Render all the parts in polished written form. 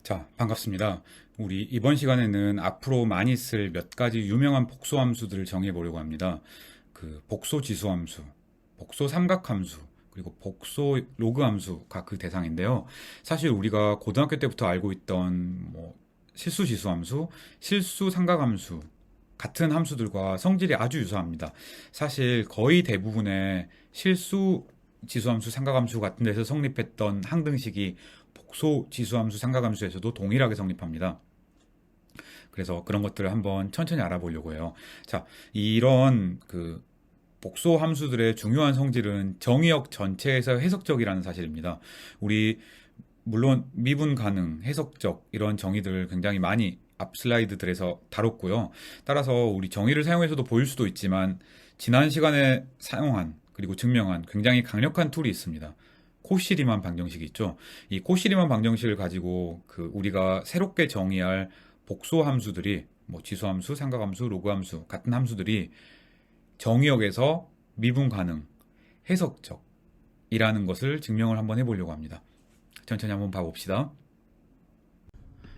자, 반갑습니다. 우리 이번 시간에는 앞으로 많이 쓸 몇 가지 유명한 복소 함수들을 정해 보려고 합니다. 그 복소 지수 함수, 복소 삼각 함수, 그리고 복소 로그 함수가 그 대상인데요. 사실 우리가 고등학교 때부터 알고 있던 실수 지수 함수, 실수 삼각 함수 같은 함수들과 성질이 아주 유사합니다. 사실 거의 대부분의 실수 지수함수, 삼각함수 같은 데서 성립했던 항등식이 복소 지수함수, 삼각함수에서도 동일하게 성립합니다. 그래서 그런 것들을 한번 천천히 알아보려고 해요. 자, 이런 복소 함수들의 중요한 성질은 정의역 전체에서 해석적이라는 사실입니다. 우리 물론 미분 가능, 해석적 이런 정의들 굉장히 많이 앞 슬라이드들에서 다뤘고요. 따라서 우리 정의를 사용해서도 보일 수도 있지만 지난 시간에 사용한 그리고 증명한 굉장히 강력한 툴이 있습니다. 코시리만 방정식이 있죠. 이 코시리만 방정식을 가지고 우리가 새롭게 정의할 복소 함수들이 지수함수, 삼각함수, 로그함수 같은 함수들이 정의역에서 미분 가능, 해석적이라는 것을 증명을 한번 해보려고 합니다. 천천히 한번 봐봅시다.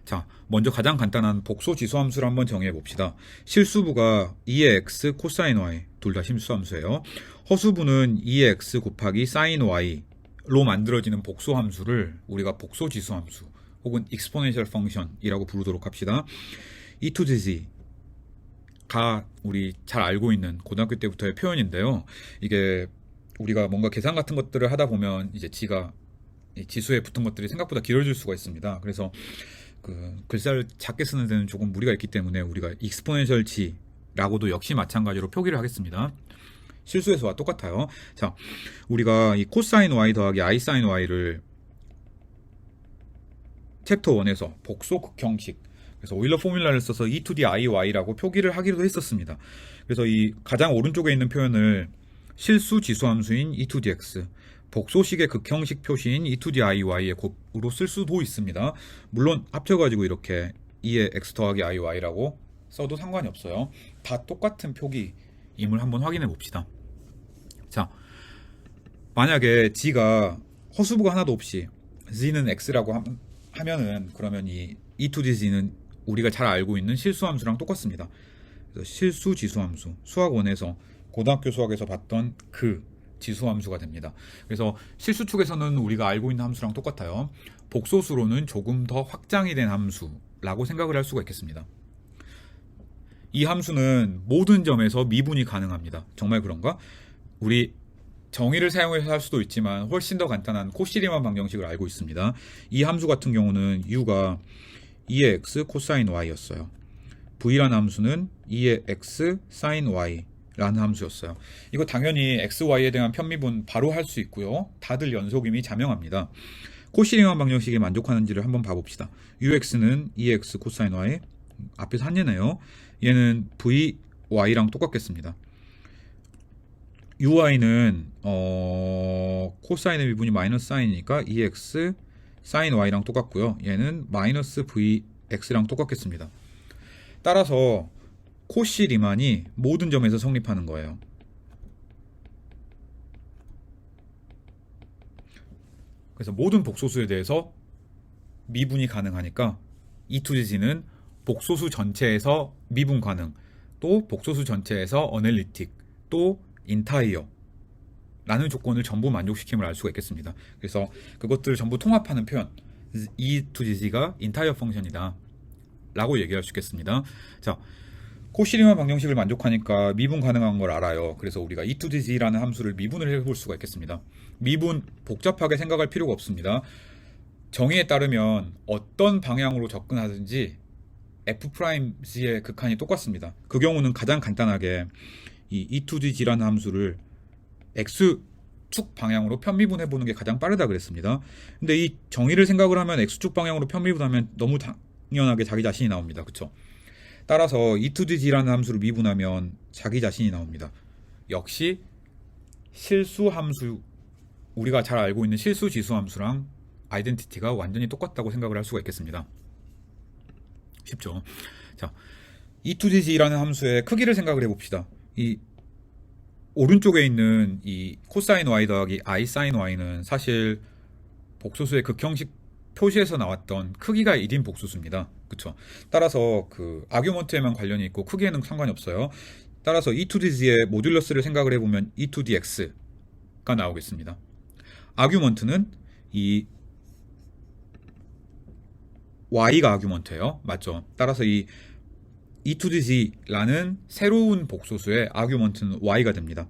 자, 먼저 가장 간단한 복소 지수함수를 한번 정의해 봅시다. 실수부가 2의 x 코사인 y 둘 다 실수함수예요. 허수부는 2의 x 곱하기 사인 y로 만들어지는 복소 함수를 우리가 복소 지수함수 혹은 exponential function이라고 부르도록 합시다. e to the z가 우리 잘 알고 있는 고등학교 때부터의 표현인데요. 이게 우리가 뭔가 계산 같은 것들을 하다 보면 이제 g가 지수에 붙은 것들이 생각보다 길어질 수가 있습니다. 그래서 글자를 작게 쓰는 데는 조금 무리가 있기 때문에 우리가 exponential g라고도 역시 마찬가지로 표기를 하겠습니다. 실수에서와 똑같아요. 자, 우리가 이 코사인 y 더하기 i 사인 y를 챕터 1에서 복소 극형식, 그래서 오일러 포뮬라를 써서 e to the iy라고 표기를 하기도 했었습니다. 그래서 이 가장 오른쪽에 있는 표현을 실수 지수함수인 e to the x, 복소식의 극형식 표시인 e to the iy의 곱으로 쓸 수도 있습니다. 물론 합쳐가지고 이렇게 2의 x 더하기 iy라고 써도 상관이 없어요. 다 똑같은 표기임을 한번 확인해 봅시다. 자, 만약에 g가 허수부가 하나도 없이 z는 x라고 하면은 그러면 이 e to the z는 우리가 잘 알고 있는 실수함수랑 똑같습니다. 그래서 실수 지수함수, 수학원에서 고등학교 수학에서 봤던 지수함수가 됩니다. 그래서 실수축에서는 우리가 알고 있는 함수랑 똑같아요. 복소수로는 조금 더 확장이 된 함수라고 생각을 할 수가 있겠습니다. 이 함수는 모든 점에서 미분이 가능합니다. 정말 그런가? 우리 정의를 사용해서 할 수도 있지만 훨씬 더 간단한 코시리만 방정식을 알고 있습니다. 이 함수 같은 경우는 u가 2의 x 코사인 y였어요. v라는 함수는 2의 x 사인 y 라는 함수였어요. 이거 당연히 x, y에 대한 편미분 바로 할 수 있고요. 다들 연속임이 자명합니다. 코시리만 방정식이 만족하는지를 한번 봐봅시다. ux는 2x 코사인 y, 앞에서 한 예네요. 얘는 vy랑 똑같겠습니다. uy는 코사인의 미분이 마이너스 사인이니까 2x 사인 y랑 똑같고요. 얘는 마이너스 vx랑 똑같겠습니다. 따라서 코시 리만이 모든 점에서 성립하는 거예요. 그래서 모든 복소수에 대해서 미분이 가능하니까 e to the z는 복소수 전체에서 미분 가능, 또 복소수 전체에서 어널리틱, 또 인타이어 라는 조건을 전부 만족시킴을 알 수가 있겠습니다. 그래서 그것들을 전부 통합하는 표현 e to the z가 인타이어 펑션이다 라고 얘기할 수 있겠습니다. 자, 코시리만 방정식을 만족하니까 미분 가능한 걸 알아요. 그래서 우리가 e to the z라는 함수를 미분을 해볼 수가 있겠습니다. 미분 복잡하게 생각할 필요가 없습니다. 정의에 따르면 어떤 방향으로 접근하든지 f'z의 극한이 똑같습니다. 그 경우는 가장 간단하게 이 e to the z라는 함수를 x축 방향으로 편미분해 보는 게 가장 빠르다 그랬습니다. 근데 이 정의를 생각을 하면 x축 방향으로 편미분하면 너무 당연하게 자기 자신이 나옵니다. 그쵸? 따라서 e to the z라는 함수를 미분하면 자기 자신이 나옵니다. 역시 실수 함수, 우리가 잘 알고 있는 실수 지수 함수랑 아이덴티티가 완전히 똑같다고 생각을 할 수가 있겠습니다. 쉽죠? 자, e to the z라는 함수의 크기를 생각을 해봅시다. 이 오른쪽에 있는 이 코사인 y 더하기 i 사인 y는 사실 복소수의 극형식 표시에서 나왔던 크기가 1인 복소수입니다. 그쵸? 따라서 그 아규먼트에만 관련이 있고 크기에는 상관이 없어요. 따라서 e2dg의 모듈러스를 생각을 해보면 e2dx가 나오겠습니다. 아규먼트는 이 y가 아규먼트예요. 맞죠? 따라서 이 e2dg라는 새로운 복소수의 아규먼트는 y가 됩니다.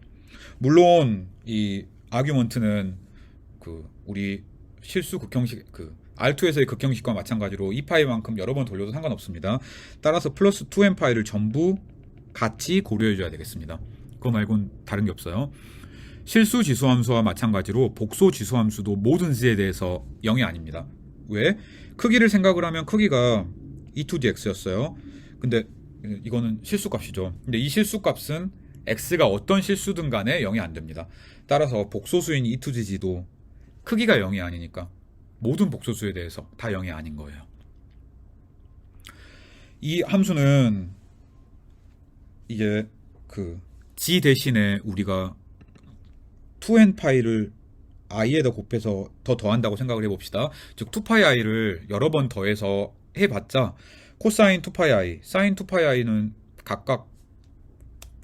물론 이 아규먼트는 그 우리 실수 극형식 그 R2에서의 극형식과 마찬가지로 e파이만큼 여러 번 돌려도 상관없습니다. 따라서 플러스 2n파이를 전부 같이 고려해 줘야 되겠습니다. 그거 말고는 다른 게 없어요. 실수 지수함수와 마찬가지로 복소 지수함수도 모든 z에 대해서 0이 아닙니다. 왜? 크기를 생각을 하면 크기가 e2dx였어요. 근데 이거는 실수값이죠. 근데 이 실수값은 x가 어떤 실수든 간에 0이 안 됩니다. 따라서 복소수인 e2dg도 크기가 0이 아니니까 모든 복소수에 대해서 다 0이 아닌 거예요. 이 함수는 이게 그 g 대신에 우리가 2n파이를 i에다 곱해서 더 더한다고 생각을 해봅시다. 즉 2파이 i를 여러 번 더해서 해봤자 코사인 2파이 i, 사인 2파이 i는 각각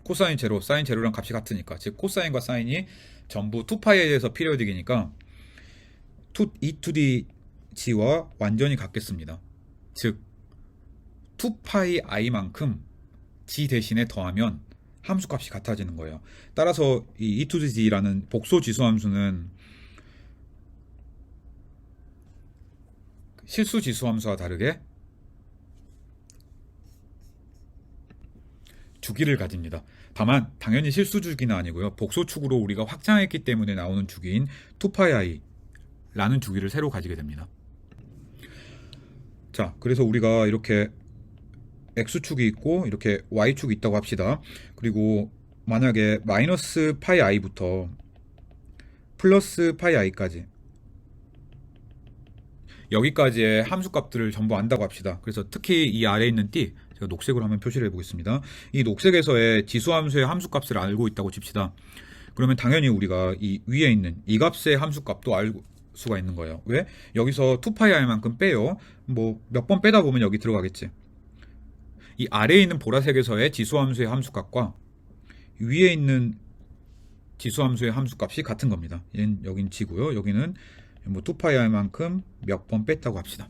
코사인 제로, 사인 제로랑 값이 같으니까 즉 코사인과 사인이 전부 2파이에 대해서 피리어딕이니까 e2dg와 완전히 같겠습니다. 즉 2파이 i만큼 g 대신에 더하면 함수값이 같아지는 거예요. 따라서 이 e2dg라는 복소 지수 함수는 실수 지수 함수와 다르게 주기를 가집니다. 다만 당연히 실수 주기는 아니고요. 복소축으로 우리가 확장했기 때문에 나오는 주기인 2파이 i라는 주기를 새로 가지게 됩니다. 자, 그래서 우리가 이렇게 x축이 있고 이렇게 y축이 있다고 합시다. 그리고 만약에 마이너스 파이 i부터 플러스 파이 i까지 여기까지의 함수값들을 전부 안다고 합시다. 그래서 특히 이 아래에 있는 띠 제가 녹색으로 한번 표시를 해보겠습니다. 이 녹색에서의 지수함수의 함수값을 알고 있다고 칩시다. 그러면 당연히 우리가 이 위에 있는 이 값의 함수값도 알 수가 있는 거예요. 왜? 여기서 2파이 i만큼 빼요. 뭐 몇 번 빼다 보면 여기 들어가겠지. 이 아래에 있는 보라색에서의 지수함수의 함수값과 위에 있는 지수함수의 함수값이 같은 겁니다. 여긴 지고요. 여기는 뭐 2파이 i만큼 몇 번 뺐다고 합시다.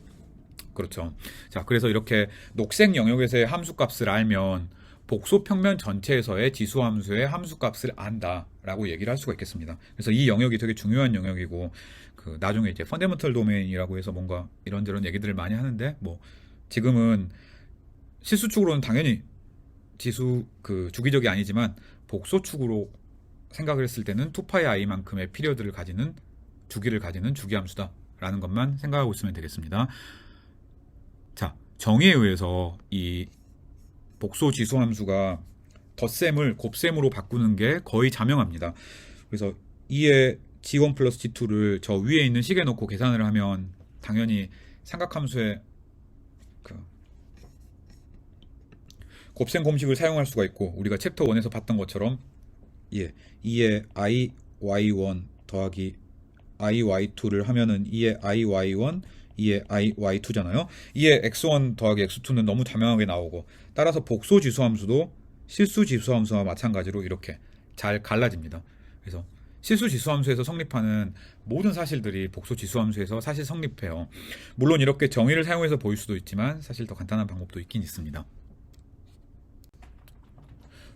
그렇죠. 자, 그래서 이렇게 녹색 영역에서의 함수값을 알면 복소 평면 전체에서의 지수함수의 함수값을 안다라고 얘기를 할 수가 있겠습니다. 그래서 이 영역이 되게 중요한 영역이고 그 나중에 이제 펀더멘털 도메인이라고 해서 뭔가 이런저런 얘기들을 많이 하는데 뭐 지금은 실수축으로는 당연히 지수 그 주기적이 아니지만 복소축으로 생각을 했을 때는 2파이 i만큼의 피리어드를 가지는 주기를 가지는 주기함수다라는 것만 생각하고 있으면 되겠습니다. 자, 정의에 의해서 이 복소 지수함수가 덧셈을 곱셈으로 바꾸는 게 거의 자명합니다. 그래서 2의 g1 플러스 g2를 저 위에 있는 식에 넣고 계산을 하면 당연히 삼각함수의 그 곱셈 공식을 사용할 수가 있고 우리가 챕터 1에서 봤던 것처럼 2의 iy1 더하기 iy2를 하면은 2의 iy1 2의 iy2잖아요. 2의 x1 더하기 x2는 너무 자명하게 나오고 따라서 복소 지수함수도 실수 지수함수와 마찬가지로 이렇게 잘 갈라집니다. 그래서 실수 지수함수에서 성립하는 모든 사실들이 복소 지수함수에서 사실 성립해요. 물론 이렇게 정의를 사용해서 보일 수도 있지만 사실 더 간단한 방법도 있긴 있습니다.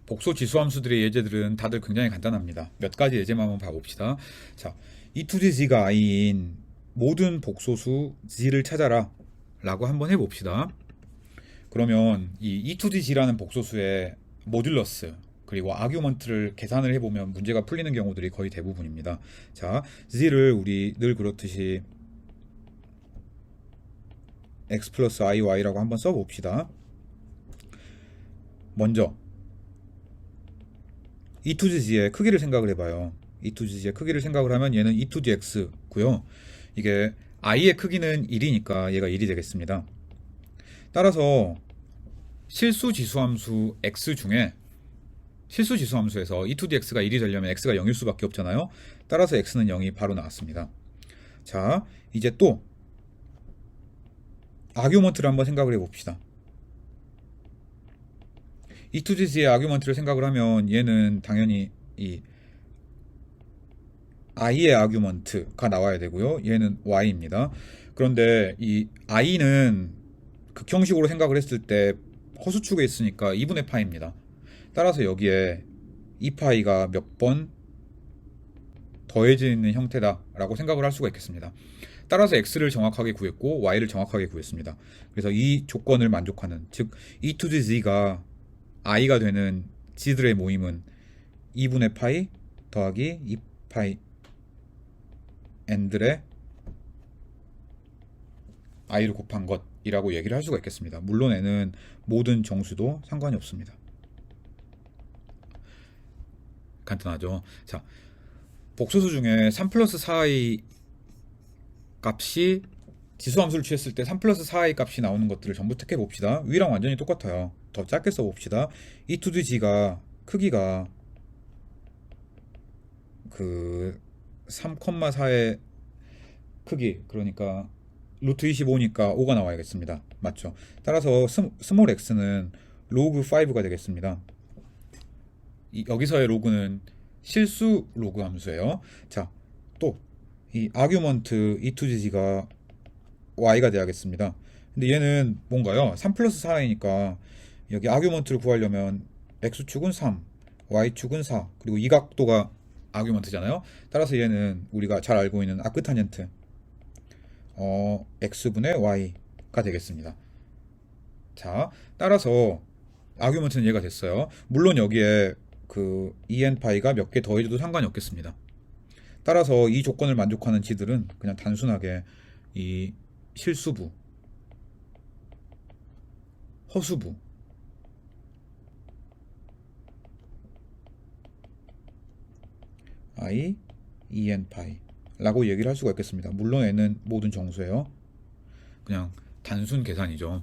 복소 지수함수들의 예제들은 다들 굉장히 간단합니다. 몇 가지 예제만 한번 봐봅시다. 자, e2dg가 i인 모든 복소수 g를 찾아라 라고 한번 해봅시다. 그러면 이 e2dg라는 복소수의 모듈러스 그리고 아규먼트를 계산을 해보면 문제가 풀리는 경우들이 거의 대부분입니다. 자, g를 우리 늘 그렇듯이 x 플러스 iy라고 한번 써봅시다. 먼저 e2dg의 크기를 생각을 해봐요. e2dg의 크기를 생각을 하면 얘는 e2dx고요. 이게 i의 크기는 1이니까 얘가 1이 되겠습니다. 따라서 실수 지수함수 x 중에 실수 지수함수에서 e2dx가 1이 되려면 x가 0일 수밖에 없잖아요. 따라서 x는 0이 바로 나왔습니다. 자, 이제 또 아규먼트를 한번 생각을 해봅시다. E2DC의 아규먼트를 생각을 하면 얘는 당연히 이 i의 아규먼트가 나와야 되고요. 얘는 y입니다. 그런데 이 i는 극형식으로 생각을 했을 때 허수축에 있으니까 2분의 파이입니다. 따라서 여기에 2파이가 몇 번 더해지는 형태다라고 생각을 할 수가 있겠습니다. 따라서 x를 정확하게 구했고 y를 정확하게 구했습니다. 그래서 이 조건을 만족하는, 즉 e to the z가 i가 되는 g들의 모임은 2분의 파이 더하기 2파이 n들의 i를 곱한 것이라고 얘기를 할 수가 있겠습니다. 물론 n은 모든 정수도 상관이 없습니다. 간단하죠. 자, 복소수 중에 3 플러스 4i 값이 지수함수를 취했을 때 3 플러스 4i 값이 나오는 것들을 전부 택해 봅시다. 위랑 완전히 똑같아요. 더 짧게 써봅시다. e to the g가 크기가 그 3,4의 크기, 그러니까 루트 25니까 5가 나와야겠습니다. 맞죠? 따라서 스몰 x는 로그 5가 되겠습니다. 여기서의 로그는 실수 로그 함수예요. 자, 또 이 아규먼트 e to the g가 y가 돼야겠습니다. 근데 얘는 뭔가요? 3 플러스 4이니까 여기 아규먼트를 구하려면 x축은 3, y축은 4, 그리고 이 각도가 아규먼트잖아요. 따라서 얘는 우리가 잘 알고 있는 아크타젠트 x분의 y가 되겠습니다. 자, 따라서 아규먼트는 얘가 됐어요. 물론 여기에 그 en파이가 몇 개 더해줘도 상관이 없겠습니다. 따라서 이 조건을 만족하는 지들은 그냥 단순하게 이 실수부, 허수부, i, en파이 라고 얘기를 할 수가 있겠습니다. 물론 n은 모든 정수예요. 그냥 단순 계산이죠.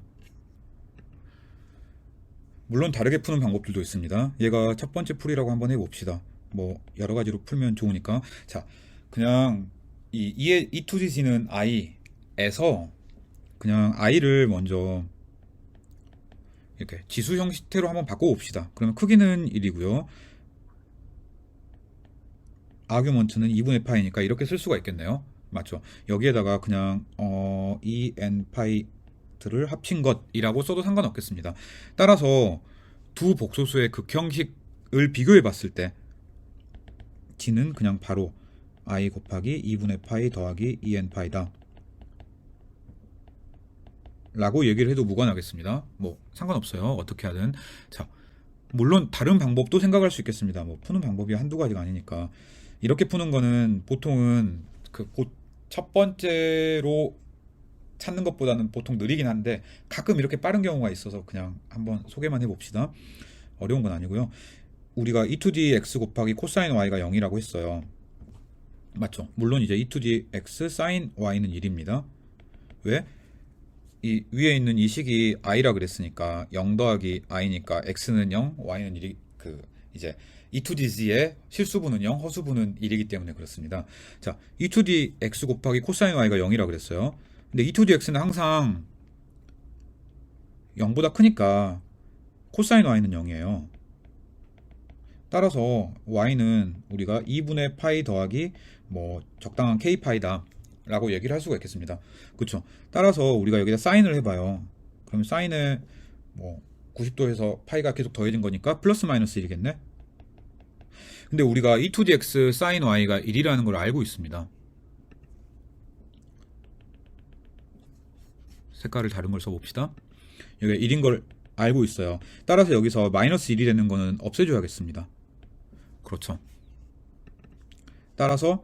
물론 다르게 푸는 방법들도 있습니다. 얘가 첫 번째 풀이라고 한번 해봅시다. 뭐 여러 가지로 풀면 좋으니까. 자, 그냥 이 e to the g는 i에서 그냥 i를 먼저 이렇게 지수 형태로 한번 바꿔봅시다. 그러면 크기는 1이고요. 아규먼트는 2분의 파이니까 이렇게 쓸 수가 있겠네요. 맞죠? 여기에다가 그냥 e n 파이들을 합친 것이라고 써도 상관없겠습니다. 따라서 두 복소수의 극형식을 비교해 봤을 때 g는 그냥 바로 i 곱하기 2분의 파이 더하기 e n 파이다 라고 얘기를 해도 무관하겠습니다. 뭐 상관없어요. 어떻게 하든. 자, 물론 다른 방법도 생각할 수 있겠습니다. 뭐 푸는 방법이 한두 가지가 아니니까. 이렇게 푸는 거는 보통은 그 첫 번째로 찾는 것보다는 보통 느리긴 한데 가끔 이렇게 빠른 경우가 있어서 그냥 한번 소개만 해봅시다. 어려운 건 아니고요. 우리가 e to the x 곱하기 코사인 y가 0이라고 했어요. 맞죠? 물론 이제 e to the x sin y는 1입니다. 왜? 이 위에 있는 이 식이 i라 그랬으니까 0 더하기 i니까 x는 0, y는 1이 이제 e to the g의 실수분은 0, 허수분은 1이기 때문에 그렇습니다. 자, e to the x 곱하기 코사인 y가 0이라 그랬어요. 근데 e to the x는 항상 0보다 크니까 코사인 y는 0이에요. 따라서 y는 우리가 2분의 파이 더하기 뭐 적당한 k 파이다 라고 얘기를 할 수가 있겠습니다. 그쵸? 따라서 우리가 여기다 사인을 해봐요. 그럼 사인을 뭐 90도 해서 파이가 계속 더해진 거니까 플러스 마이너스 1이겠네? 근데 우리가 e to the x sin y가 1이라는 걸 알고 있습니다. 색깔을 다른 걸 써봅시다. 여기가 1인 걸 알고 있어요. 따라서 여기서 마이너스 1이 되는 거는 없애줘야겠습니다. 그렇죠. 따라서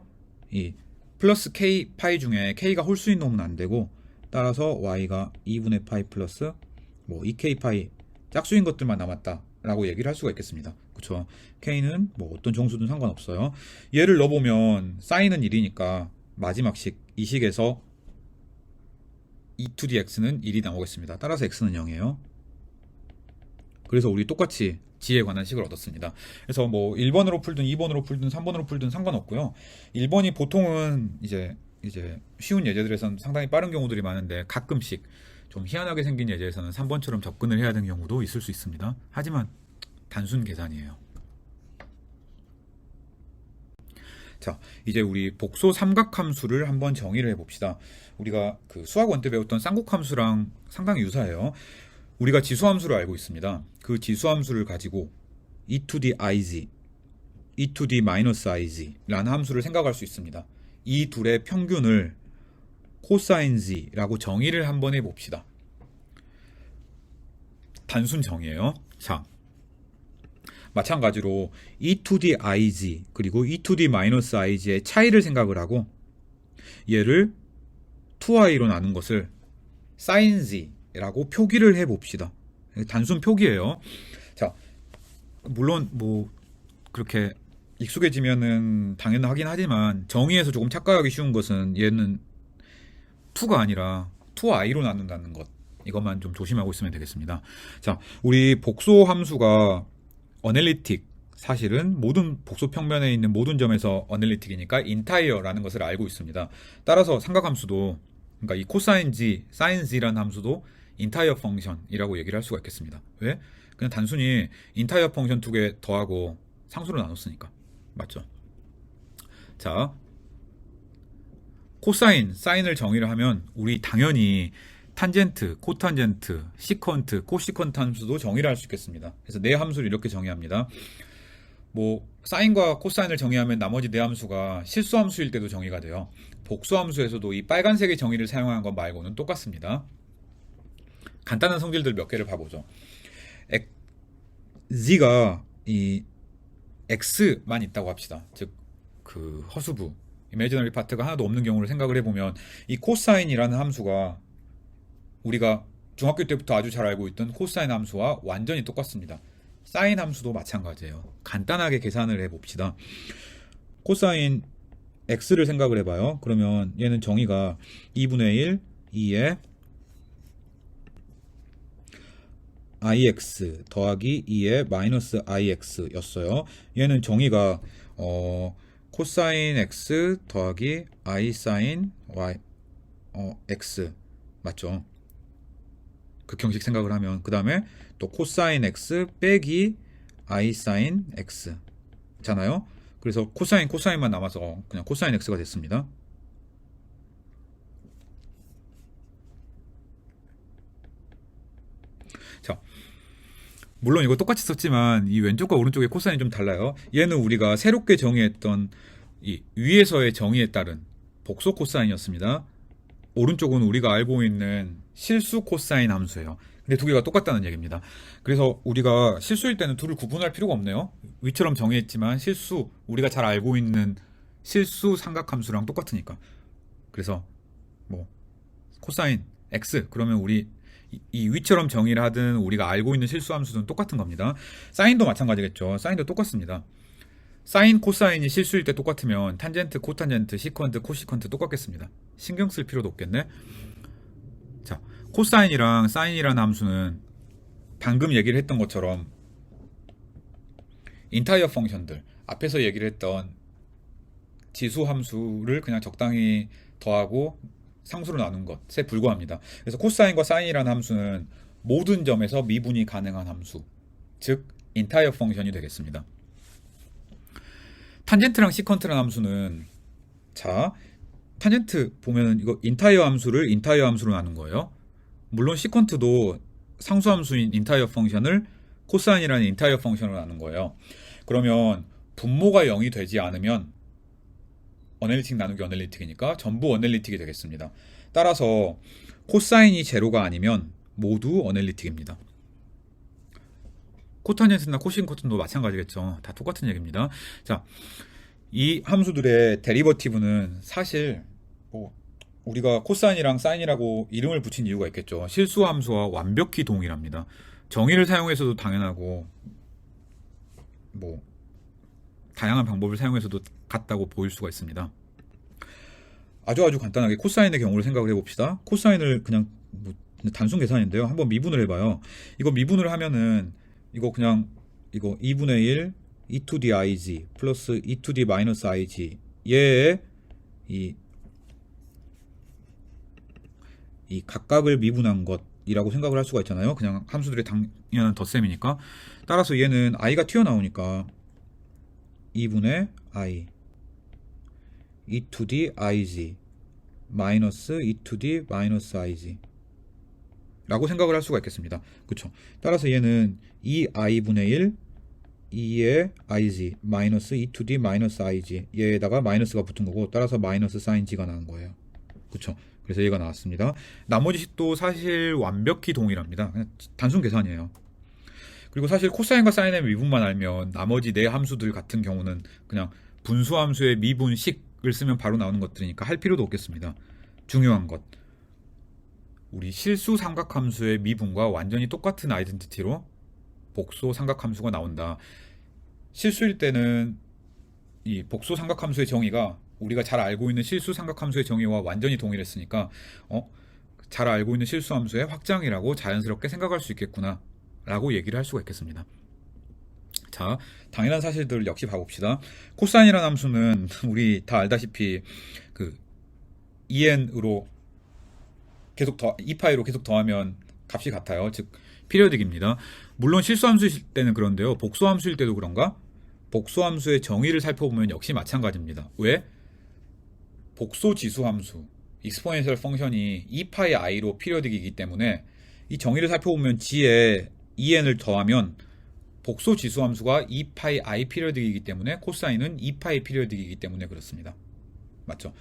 이 플러스 k 파이 중에 k가 홀수인 놈은 안 되고, 따라서 y가 2분의 파이 플러스 뭐 2k 파이 짝수인 것들만 남았다 라고 얘기를 할 수가 있겠습니다. 그쵸? k는 뭐 어떤 정수든 상관없어요. 얘를 넣어보면 사인은 1이니까 마지막 식, 이 식에서 e to the x는 1이 나오겠습니다. 따라서 x는 0이에요. 그래서 우리 똑같이 g에 관한 식을 얻었습니다. 그래서 뭐 1번으로 풀든 2번으로 풀든 3번으로 풀든 상관없고요. 1번이 보통은 이제 쉬운 예제들에선 상당히 빠른 경우들이 많은데 가끔씩 좀 희한하게 생긴 예제에서는 3번처럼 접근을 해야 되는 경우도 있을 수 있습니다. 하지만 단순 계산이에요. 자, 이제 우리 복소 삼각함수를 한번 정의를 해봅시다. 우리가 그 수학 1 때 배웠던 쌍곡함수랑 상당히 유사해요. 우리가 지수함수를 알고 있습니다. 그 지수함수를 가지고 e to the iz, e to the minus iz 라는 함수를 생각할 수 있습니다. 이 둘의 평균을 코사인 z라고 정의를 한번 해봅시다. 단순 정의예요. 자, 마찬가지로 e to the iz 그리고 e to the minus iz의 차이를 생각을 하고 얘를 2i로 나눈 것을 sin z라고 표기를 해봅시다. 단순 표기예요. 자, 물론 뭐 그렇게 익숙해지면은 당연하긴 하지만 정의에서 조금 착각하기 쉬운 것은 얘는 2가 아니라 2i로 나눈다는 것, 이것만 좀 조심하고 있으면 되겠습니다. 자, 우리 복소 함수가 어널리틱, 사실은 모든 복소 평면에 있는 모든 점에서 어널리틱이니까 인타이어라는 것을 알고 있습니다. 따라서 삼각함수도, 그러니까 이 코사인 z, 사인 z라는 함수도 인타이어 펑션이라고 얘기를 할 수가 있겠습니다. 왜? 그냥 단순히 인타이어 펑션 2개 더하고 상수로 나눴으니까. 맞죠? 자, 코사인, 사인을 정의를 하면 우리 당연히 탄젠트, 코탄젠트, 시컨트, 코시컨트 함수도 정의를 할 수 있겠습니다. 그래서 네 함수를 이렇게 정의합니다. 뭐 사인과 코사인을 정의하면 나머지 네 함수가 실수함수일 때도 정의가 돼요. 복수함수에서도 이 빨간색의 정의를 사용한 것 말고는 똑같습니다. 간단한 성질들 몇 개를 봐보죠. z가 이 x만 있다고 합시다. 즉 그 허수부, 이미지너리 파트가 하나도 없는 경우를 생각을 해보면 이 코사인이라는 함수가 우리가 중학교 때부터 아주 잘 알고 있던 코사인 함수와 완전히 똑같습니다. 사인 함수도 마찬가지예요. 간단하게 계산을 해봅시다. 코사인 x를 생각을 해봐요. 그러면 얘는 정의가 2분의 1, 2에 ix 더하기 2에 마이너스 ix 였어요. 얘는 정의가 코사인 x 더하기 i 사인 y x 맞죠? 극형식 생각을 하면 그 다음에 또 코사인 x 빼기 i 사인 x 잖아요. 그래서 코사인 코사인만 남아서 그냥 코사인 x가 됐습니다. 자, 물론 이거 똑같이 썼지만 이 왼쪽과 오른쪽의 코사인이 좀 달라요. 얘는 우리가 새롭게 정의했던 이 위에서의 정의에 따른 복소 코사인이었습니다. 오른쪽은 우리가 알고 있는 실수 코사인 함수예요. 근데 두 개가 똑같다는 얘기입니다. 그래서 우리가 실수일 때는 둘을 구분할 필요가 없네요. 위처럼 정의했지만 실수, 우리가 잘 알고 있는 실수 삼각함수랑 똑같으니까. 그래서 뭐 코사인 x 그러면 우리 이 위처럼 정의를 하든 우리가 알고 있는 실수함수는 똑같은 겁니다. 사인도 마찬가지겠죠. 사인도 똑같습니다. 사인, 코사인이 실수일 때 똑같으면 탄젠트, 코탄젠트, 시컨트, 코시컨트 똑같겠습니다. 신경 쓸 필요도 없겠네. 자, 코사인이랑 사인이라는 함수는 방금 얘기를 했던 것처럼 인타이어 펑션들, 앞에서 얘기를 했던 지수 함수를 그냥 적당히 더하고 상수로 나눈 것에 불과합니다. 그래서 코사인과 사인이라는 함수는 모든 점에서 미분이 가능한 함수, 즉 인타이어 펑션이 되겠습니다. 탄젠트랑 시컨트라는 함수는, 자, 탄젠트 보면은 이거 인타이어 함수를 인타이어 함수로 나눈 거예요. 물론 시컨트도 상수 함수인 인타이어 펑션을 코사인이라는 인타이어 펑션으로 나눈 거예요. 그러면 분모가 0이 되지 않으면 어널리틱 나누기 어널리틱이니까 전부 어널리틱이 되겠습니다. 따라서 코사인이 제로가 아니면 모두 어널리틱입니다. 코탄젠트나 코시컨트도 마찬가지겠죠. 다 똑같은 얘기입니다. 자, 이 함수들의 데리버티브는 사실 우리가 코사인이랑 사인이라고 이름을 붙인 이유가 있겠죠. 실수 함수와 완벽히 동일합니다. 정의를 사용해서도 당연하고 뭐 다양한 방법을 사용해서도 같다고 보일 수가 있습니다. 아주 간단하게 코사인의 경우를 생각을 해봅시다. 코사인을 그냥 뭐 단순 계산인데요. 한번 미분을 해봐요. 이거 미분을 하면은 이거 그냥 이거 2분의 1 e to the ig 플러스 e to the minus ig 얘의 이 이 각각을 미분한 것이라고 생각을 할 수가 있잖아요. 그냥 함수들의 당연한 덧셈이니까. 따라서 얘는 i가 튀어나오니까 2분의 i e to the ig 마이너스 e to the 마이너스 ig 라고 생각을 할 수가 있겠습니다. 그쵸? 따라서 얘는 2i분의 1 2의 ig 마이너스 e to the 마이너스 ig 얘에다가 마이너스가 붙은 거고, 따라서 마이너스 사인 g가 나온 거예요. 그쵸? 그래서 얘가 나왔습니다. 나머지 식도 사실 완벽히 동일합니다. 그냥 단순 계산이에요. 그리고 사실 코사인과 사인의 미분만 알면 나머지 네 함수들 같은 경우는 그냥 분수함수의 미분식을 쓰면 바로 나오는 것들이니까 할 필요도 없겠습니다. 중요한 것, 우리 실수 삼각함수의 미분과 완전히 똑같은 아이덴티티로 복소 삼각함수가 나온다. 실수일 때는 이 복소 삼각함수의 정의가 우리가 잘 알고 있는 실수 삼각함수의 정의와 완전히 동일했으니까 잘 알고 있는 실수함수의 확장이라고 자연스럽게 생각할 수 있겠구나 라고 얘기를 할 수가 있겠습니다. 자, 당연한 사실들 역시 봐봅시다. 코사인이라는 함수는 우리 다 알다시피 그 2n으로 계속 2파이로 계속 더하면 값이 같아요. 즉 피리어딕입니다. 물론 실수함수일 때는 그런데요, 복소함수일 때도 그런가? 복소함수의 정의를 살펴보면 역시 마찬가지입니다. 왜? 복소지수함수 익스포넨셜 펑션이 2파이 i로 피리어딕이기 때문에 이 정의를 살펴보면 g에 2n을 더하면 복소지수함수가 2파이 i 피리어딕이기 때문에 코사인은 2파이 피리어딕이기 때문에 그렇습니다. 맞죠?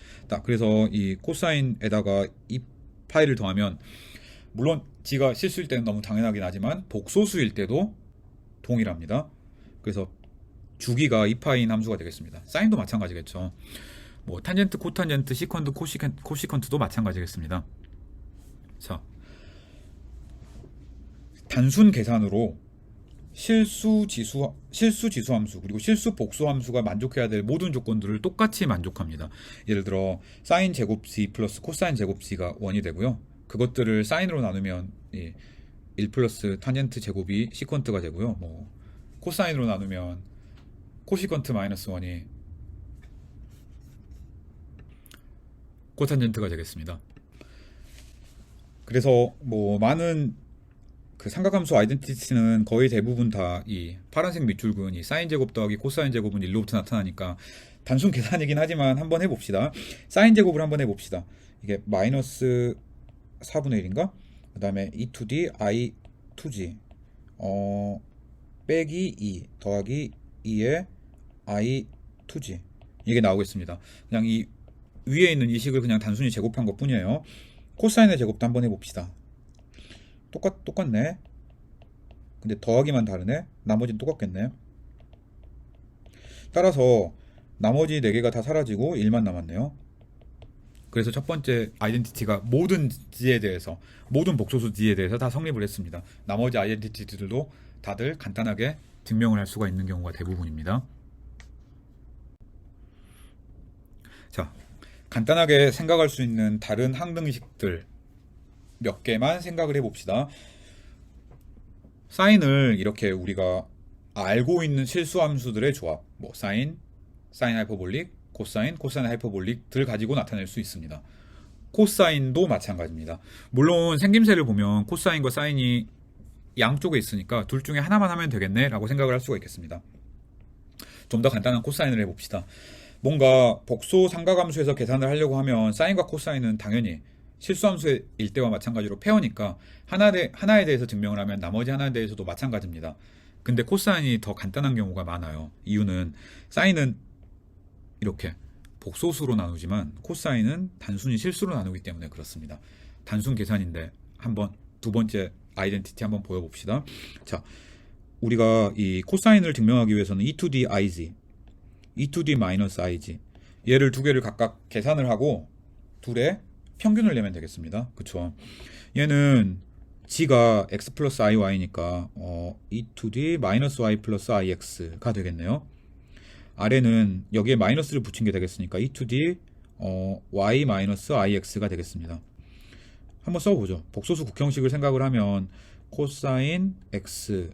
그래서 이 코사인에다가 2파이를 더하면, 물론 g가 실수일 때는 너무 당연하긴 하지만 복소수일 때도 동일합니다. 그래서 주기가 2파이인 함수가 되겠습니다. 사인도 마찬가지겠죠. 뭐 탄젠트, 코탄젠트, 시컨드, 코시컨트도 마찬가지겠습니다. 자, 단순 계산으로 실수 지수함수 그리고 실수 복수함수가 만족해야 될 모든 조건들을 똑같이 만족합니다. 예를 들어 사인 제곱 c 플러스 코사인 제곱 c가 1이 되고요. 그것들을 사인으로 나누면 1 플러스 탄젠트 제곱이 시컨트가 되고요. 뭐 코사인으로 나누면 코시컨트 마이너스 1이 코탄젠트가 되겠습니다. 그래서 뭐 많은 그 삼각함수 아이덴티티는 거의 대부분 다 이 파란색 밑줄근 이 사인 제곱 더하기 코사인 제곱은 1로부터 나타나니까 단순 계산이긴 하지만 한번 해봅시다. 사인 제곱을 한번 해봅시다. 이게 마이너스 4분의 1인가? 그 다음에 e to the i 2g 빼기 2 더하기 2의 i 2g 이게 나오겠습니다. 그냥 이 위에 있는 이 식을 그냥 단순히 제곱한 것 뿐이에요. 코사인의 제곱도 한번 해봅시다. 똑같네. 근데 더하기만 다르네. 나머지는 똑같겠네. 따라서 나머지 4개가 다 사라지고 1만 남았네요. 그래서 첫 번째 아이덴티티가 모든 G에 대해서, 모든 복소수 G에 대해서 다 성립을 했습니다. 나머지 아이덴티티들도 다들 간단하게 증명을 할 수가 있는 경우가 대부분입니다. 자, 간단하게 생각할 수 있는 다른 항등식들 몇 개만 생각을 해봅시다. 사인을 이렇게 우리가 알고 있는 실수함수들의 조합, 뭐 사인 하이퍼볼릭, 코사인 하이퍼볼릭들 가지고 나타낼 수 있습니다. 코사인도 마찬가지입니다. 물론 생김새를 보면 코사인과 사인이 양쪽에 있으니까 둘 중에 하나만 하면 되겠네 라고 생각을 할 수가 있겠습니다. 좀 더 간단한 코사인을 해봅시다. 뭔가 복소 삼각함수에서 계산을 하려고 하면 사인과 코사인은 당연히 실수함수일 때와 마찬가지로 페어니까 하나에 대해서 증명을 하면 나머지 하나에 대해서도 마찬가지입니다. 근데 코사인이 더 간단한 경우가 많아요. 이유는 사인은 이렇게 복소수로 나누지만 코사인은 단순히 실수로 나누기 때문에 그렇습니다. 단순 계산인데 한번 두 번째 아이덴티티 한번 보여봅시다. 자, 우리가 이 코사인을 증명하기 위해서는 e to the ig, e to the minus ig 얘를 두 개를 각각 계산을 하고 둘의 평균을 내면 되겠습니다. 그쵸? 얘는 g가 x 플러스 iy니까 e to the minus y 플러스 ix가 되겠네요. 아래는 여기에 마이너스를 붙인 게 되겠으니까 e to the y 마이너스 ix가 되겠습니다. 한번 써보죠. 복소수 국형식을 생각을 하면 코사인 x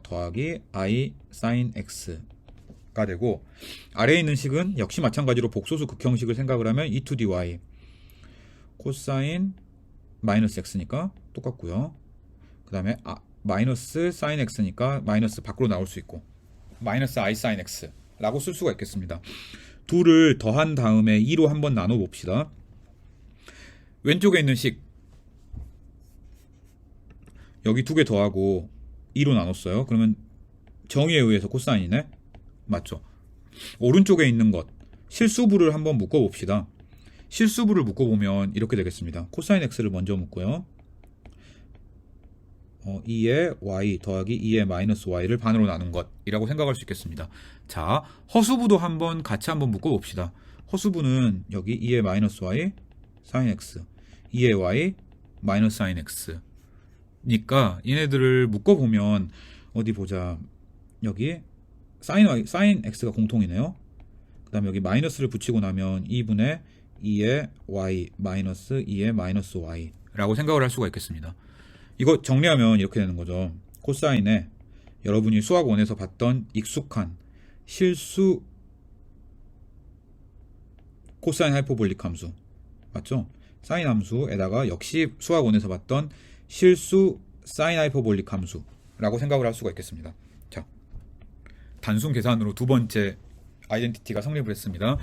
더하기 i 사인 x가 되고, 아래에 있는 식은 역시 마찬가지로 복소수 극형식을 생각을 하면 e to the y 코사인 마이너스 x니까 똑같고요. 그 다음에 마이너스 sin x니까 마이너스 밖으로 나올 수 있고 마이너스 i sin x 라고 쓸 수가 있겠습니다. 둘을 더한 다음에 2로 한번 나눠 봅시다. 왼쪽에 있는 식 여기 두 개 더하고 2로 나눴어요. 그러면 정의에 의해서 코사인이네? 맞죠? 오른쪽에 있는 것 실수부를 한번 묶어 봅시다. 실수부를 묶어보면 이렇게 되겠습니다. 코사인 x를 먼저 묶고요. 2의 y 더하기 2의 마이너스 y를 반으로 나눈 것이라고 생각할 수 있겠습니다. 자, 허수부도 같이 한번 묶어봅시다. 허수부는 여기 2의 마이너스 y sin x 2의 y 마이너스 sin x 니까 얘네들을 묶어보면 어디 보자. 여기 sin x가 공통이네요. 그 다음에 여기 마이너스를 붙이고 나면 2분의 2의 y 마이너스 2의 마이너스 y 라고 생각을 할 수가 있겠습니다. 이거 정리하면 이렇게 되는 거죠. 코사인에 여러분이 수학 1에서 봤던 익숙한 실수 코사인 하이퍼볼릭 함수 맞죠? 사인 함수에다가 역시 수학 1에서 봤던 실수 사인 하이퍼볼릭 함수라고 생각을 할 수가 있겠습니다. 자, 단순 계산으로 두 번째 아이덴티티가 성립을 했습니다.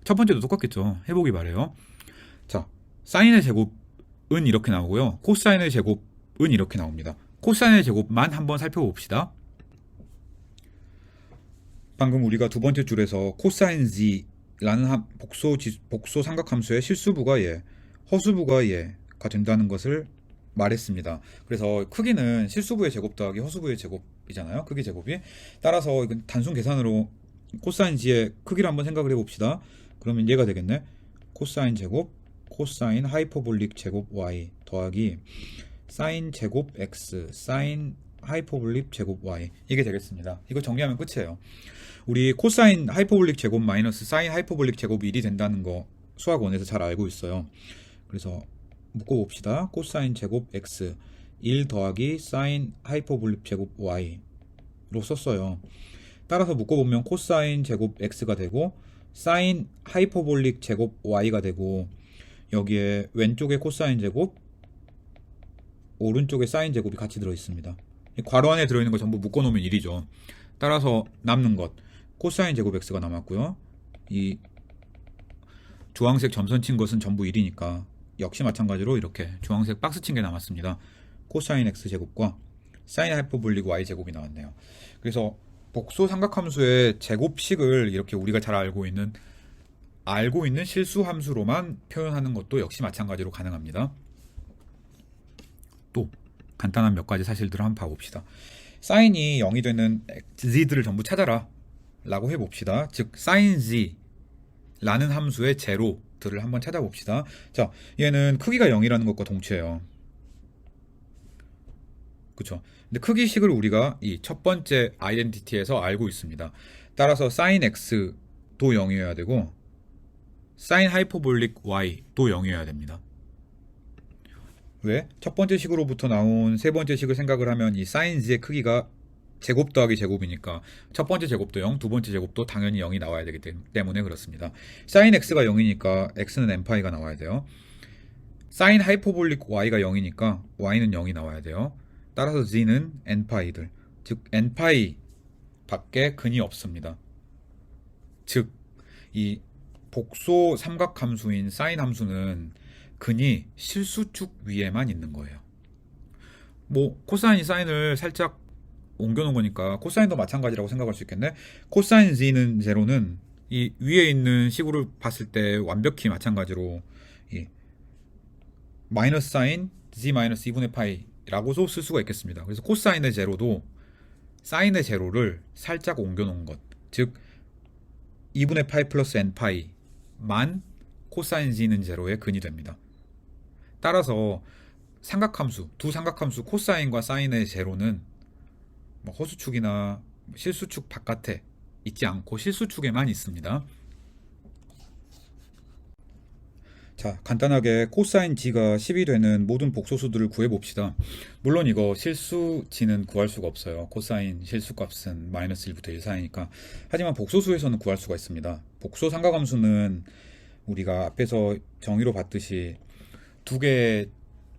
첫 번째도 똑같겠죠. 해보기 바래요. 자, 사인의 제곱은 이렇게 나오고요. 코사인의 제곱은 이렇게 나옵니다. 코사인의 제곱만 한번 살펴봅시다. 방금 우리가 두 번째 줄에서 코사인 z라는 복소 삼각함수의 실수부가 얘, 허수부가 얘가 된다는 것을 말했습니다. 그래서 크기는 실수부의 제곱 더하기 허수부의 제곱이잖아요. 크기 제곱이. 따라서 이건 단순 계산으로 코사인 z의 크기를 한번 생각을 해봅시다. 그러면 얘가 되겠네. 코사인 제곱 코사인 하이퍼볼릭 제곱 y 더하기 사인 제곱 x 사인 하이퍼볼릭 제곱 y 이게 되겠습니다. 이거 정리하면 끝이에요. 우리 코사인 하이퍼볼릭 제곱 마이너스 사인 하이퍼볼릭 제곱이 1이 된다는 거 수학 1에서 잘 알고 있어요. 그래서 묶어봅시다. 코사인 제곱 x 1 더하기 사인 하이퍼볼릭 제곱 y로 썼어요. 따라서 묶어보면 코사인 제곱 x가 되고 사인 하이퍼볼릭 제곱 y가 되고 여기에 왼쪽에 코사인 제곱 오른쪽에 사인 제곱이 같이 들어있습니다. 괄호 안에 들어있는 거 전부 묶어놓으면 1이죠. 따라서 남는 것 코사인 제곱 x가 남았고요. 이 주황색 점선 친 것은 전부 1이니까 역시 마찬가지로 이렇게 주황색 박스 친 게 남았습니다. 코사인 x 제곱과 사인 하이퍼볼릭 y 제곱이 나왔네요. 그래서 복소 삼각함수의 제곱식을 이렇게 우리가 잘 알고 있는 실수 함수로만 표현하는 것도 역시 마찬가지로 가능합니다. 또 간단한 몇 가지 사실들을 한번 봐봅시다. 사인이 0이 되는 z들을 전부 찾아라 라고 해봅시다. 즉 sin z라는 함수의 제로들을 한번 찾아봅시다. 자, 얘는 크기가 0이라는 것과 동치예요. 그쵸? 근데 크기식을 우리가 이 첫 번째 아이덴티티에서 알고 있습니다. 따라서 sin x도 0이어야 되고 sin 하이퍼볼릭 y도 0이어야 됩니다. 왜? 첫 번째 식으로부터 나온 세 번째 식을 생각을 하면 이 sin z의 크기가 제곱 더하기 제곱이니까 첫 번째 제곱도 0, 두 번째 제곱도 당연히 0이 나와야 되기 때문에 그렇습니다. sin x가 0이니까 x는 n파이가 나와야 돼요. sin 하이퍼볼릭 y가 0이니까 y는 0이 나와야 돼요. 따라서 z는 n파이들, 즉 n파이 밖에 근이 없습니다. 즉 이 복소 삼각함수인 사인 함수는 근이 실수축 위에만 있는 거예요. 뭐 코사인이 사인을 살짝 옮겨놓은 거니까 코사인도 마찬가지라고 생각할 수 있겠네. 코사인 z는 제로는 이 위에 있는 식으로 봤을 때 완벽히 마찬가지로 이 마이너스 사인 z 마이너스 2분의 파이라고도 쓸 수가 있겠습니다. 그래서 코사인의 제로도 사인의 제로를 살짝 옮겨놓은 것, 즉 2분의 파이 플러스 n파이만 코사인 z는 제로의 근이 됩니다. 따라서 삼각함수, 두 삼각함수 코사인과 사인의 제로는 뭐 허수축이나 실수축 바깥에 있지 않고 실수축에만 있습니다. 자, 간단하게 코사인 g가 10이 되는 모든 복소수들을 구해봅시다. 물론 이거 실수 g는 구할 수가 없어요. 코사인 실수값은 마이너스 1부터 1 사이니까. 하지만 복소수에서는 구할 수가 있습니다. 복소 삼각함수는 우리가 앞에서 정의로 봤듯이 두 개의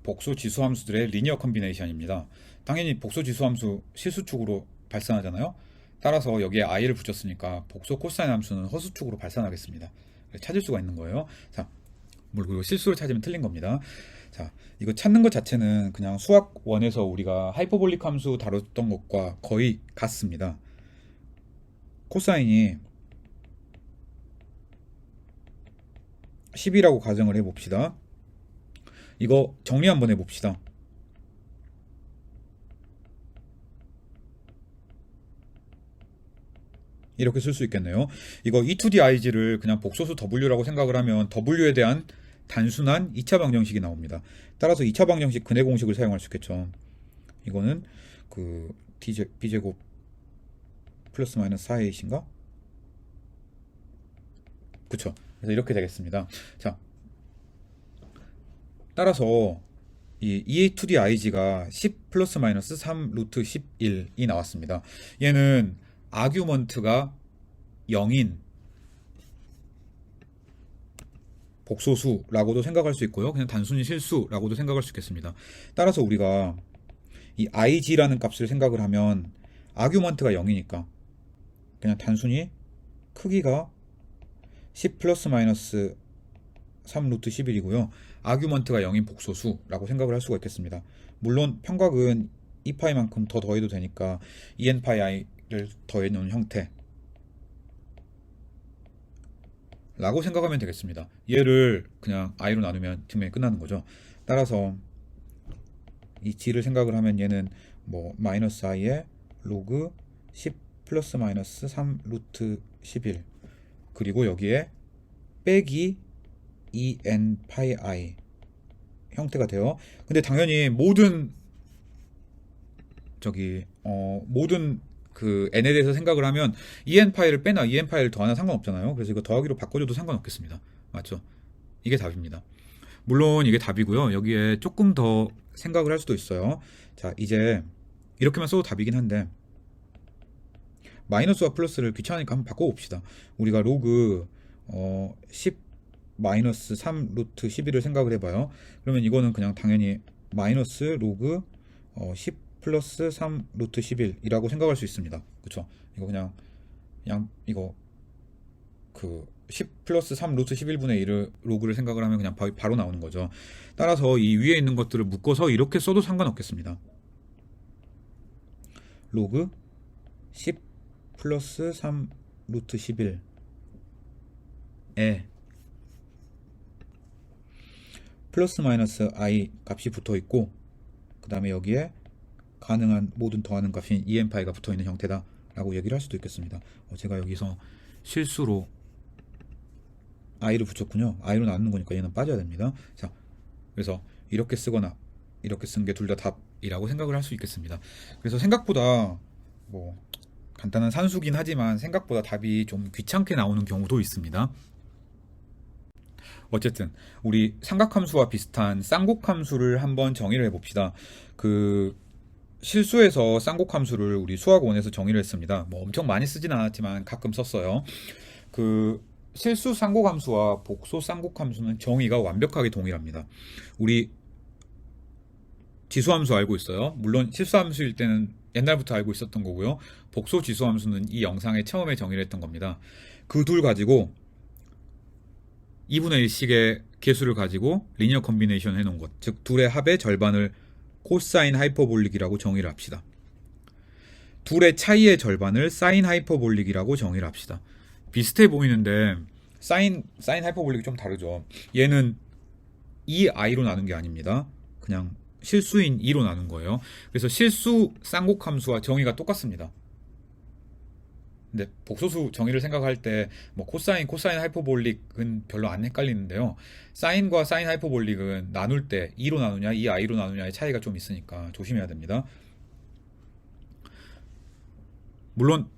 복소 지수 함수들의 리니어 컨비네이션입니다. 당연히 복소 지수 함수 실수축으로 발산하잖아요. 따라서 여기에 i를 붙였으니까 복소 코사인 함수는 허수축으로 발산하겠습니다. 찾을 수가 있는 거예요. 자, 그리고 실수를 찾으면 틀린 겁니다. 자, 이거 찾는 것 자체는 그냥 수학 1에서 우리가 하이퍼볼릭 함수 다뤘던 것과 거의 같습니다. 코사인이 10이라고 가정을 해봅시다. 이거 정리 한번 해봅시다. 이렇게 쓸 수 있겠네요. 이거 E2DIG를 그냥 복소수 W라고 생각을 하면 W에 대한 단순한 2차 방정식이 나옵니다. 따라서 2차 방정식 근해 공식을 사용할 수 있겠죠. 이거는 그 B제곱 플러스 마이너스 4A인가? 그쵸. 그래서 이렇게 되겠습니다. 자, 따라서 이 E2DIG가 10 플러스 마이너스 3 루트 11이 나왔습니다. 얘는 아규먼트가 0인 복소수라고도 생각할 수 있고요. 그냥 단순히 실수라고도 생각할 수 있겠습니다. 따라서 우리가 이 ig라는 값을 생각을 하면 아규먼트가 0이니까 그냥 단순히 크기가 10 플러스 마이너스 3 루트 11이고요. 아규먼트가 0인 복소수라고 생각을 할 수가 있겠습니다. 물론 평각은 2파이만큼 더 더해도 되니까 2n파이 i를 더해놓은 형태 라고 생각하면 되겠습니다. 얘를 그냥 i로 나누면 증명이 끝나는 거죠. 따라서 이 g를 생각을 하면 얘는 뭐 마이너스 i에 로그 10 플러스 마이너스 3 루트 11 그리고 여기에 빼기 2n 파이 i 형태가 돼요. 근데 당연히 모든 모든 그 n에 대해서 생각을 하면 2n 파이를 빼나 2n 파이를 더하나 상관없잖아요. 그래서 이거 더하기로 바꿔줘도 상관없겠습니다. 맞죠? 이게 답입니다. 물론 이게 답이고요. 여기에 조금 더 생각을 할 수도 있어요. 자, 이제 이렇게만 써도 답이긴 한데 마이너스와 플러스를 귀찮으니까 한번 바꿔봅시다. 우리가 로그 10 마이너스 3 루트 11을 생각을 해봐요. 그러면 이거는 그냥 당연히 마이너스 로그 10 플러스 3 루트 11이라고 생각할 수 있습니다. 그쵸? 이거 그냥 이거 그 10 플러스 3 루트 11분의 1을 로그를 생각을 하면 그냥 바로 나오는 거죠. 따라서 이 위에 있는 것들을 묶어서 이렇게 써도 상관없겠습니다. 로그 10 플러스 3 루트 11에 플러스 마이너스 i 값이 붙어 있고 그 다음에 여기에 가능한 모든 더하는 값인 en파이가 붙어 있는 형태다 라고 얘기를 할 수도 있겠습니다. 제가 여기서 실수로 i를 붙였군요. i로 나누는 거니까 얘는 빠져야 됩니다. 자, 그래서 이렇게 쓰거나 이렇게 쓴 게 둘 다 답이라고 생각을 할 수 있겠습니다. 그래서 생각보다 뭐 간단한 산수긴 하지만 생각보다 답이 좀 귀찮게 나오는 경우도 있습니다. 어쨌든 우리 삼각함수와 비슷한 쌍곡함수를 한번 정의를 해봅시다. 그 실수에서 쌍곡함수를 우리 수학 1에서 정의를 했습니다. 뭐 엄청 많이 쓰진 않았지만 가끔 썼어요. 그 실수 쌍곡함수와 복소 쌍곡함수는 정의가 완벽하게 동일합니다. 우리 지수함수 알고 있어요. 물론 실수함수일 때는 옛날부터 알고 있었던 거고요. 복소 지수함수는 이 영상의 처음에 정의를 했던 겁니다. 그 둘 가지고 2분의 1씩의 개수를 가지고 리니어 컨비네이션 해놓은 것, 즉 둘의 합의 절반을 코사인 하이퍼볼릭이라고 정의를 합시다. 둘의 차이의 절반을 사인 하이퍼볼릭이라고 정의를 합시다. 비슷해 보이는데 사인 하이퍼볼릭이 좀 다르죠. 얘는 2i로 나눈 게 아닙니다. 그냥 실수인 2로 나눈 거예요. 그래서 실수 쌍곡함수와 정의가 똑같습니다. 근데 복소수 정의를 생각할 때 뭐 코사인 하이퍼볼릭은 별로 안 헷갈리는데요. 사인과 사인 하이퍼볼릭은 나눌 때 2로 나누냐 2i로 나누냐의 차이가 좀 있으니까 조심해야 됩니다. 물론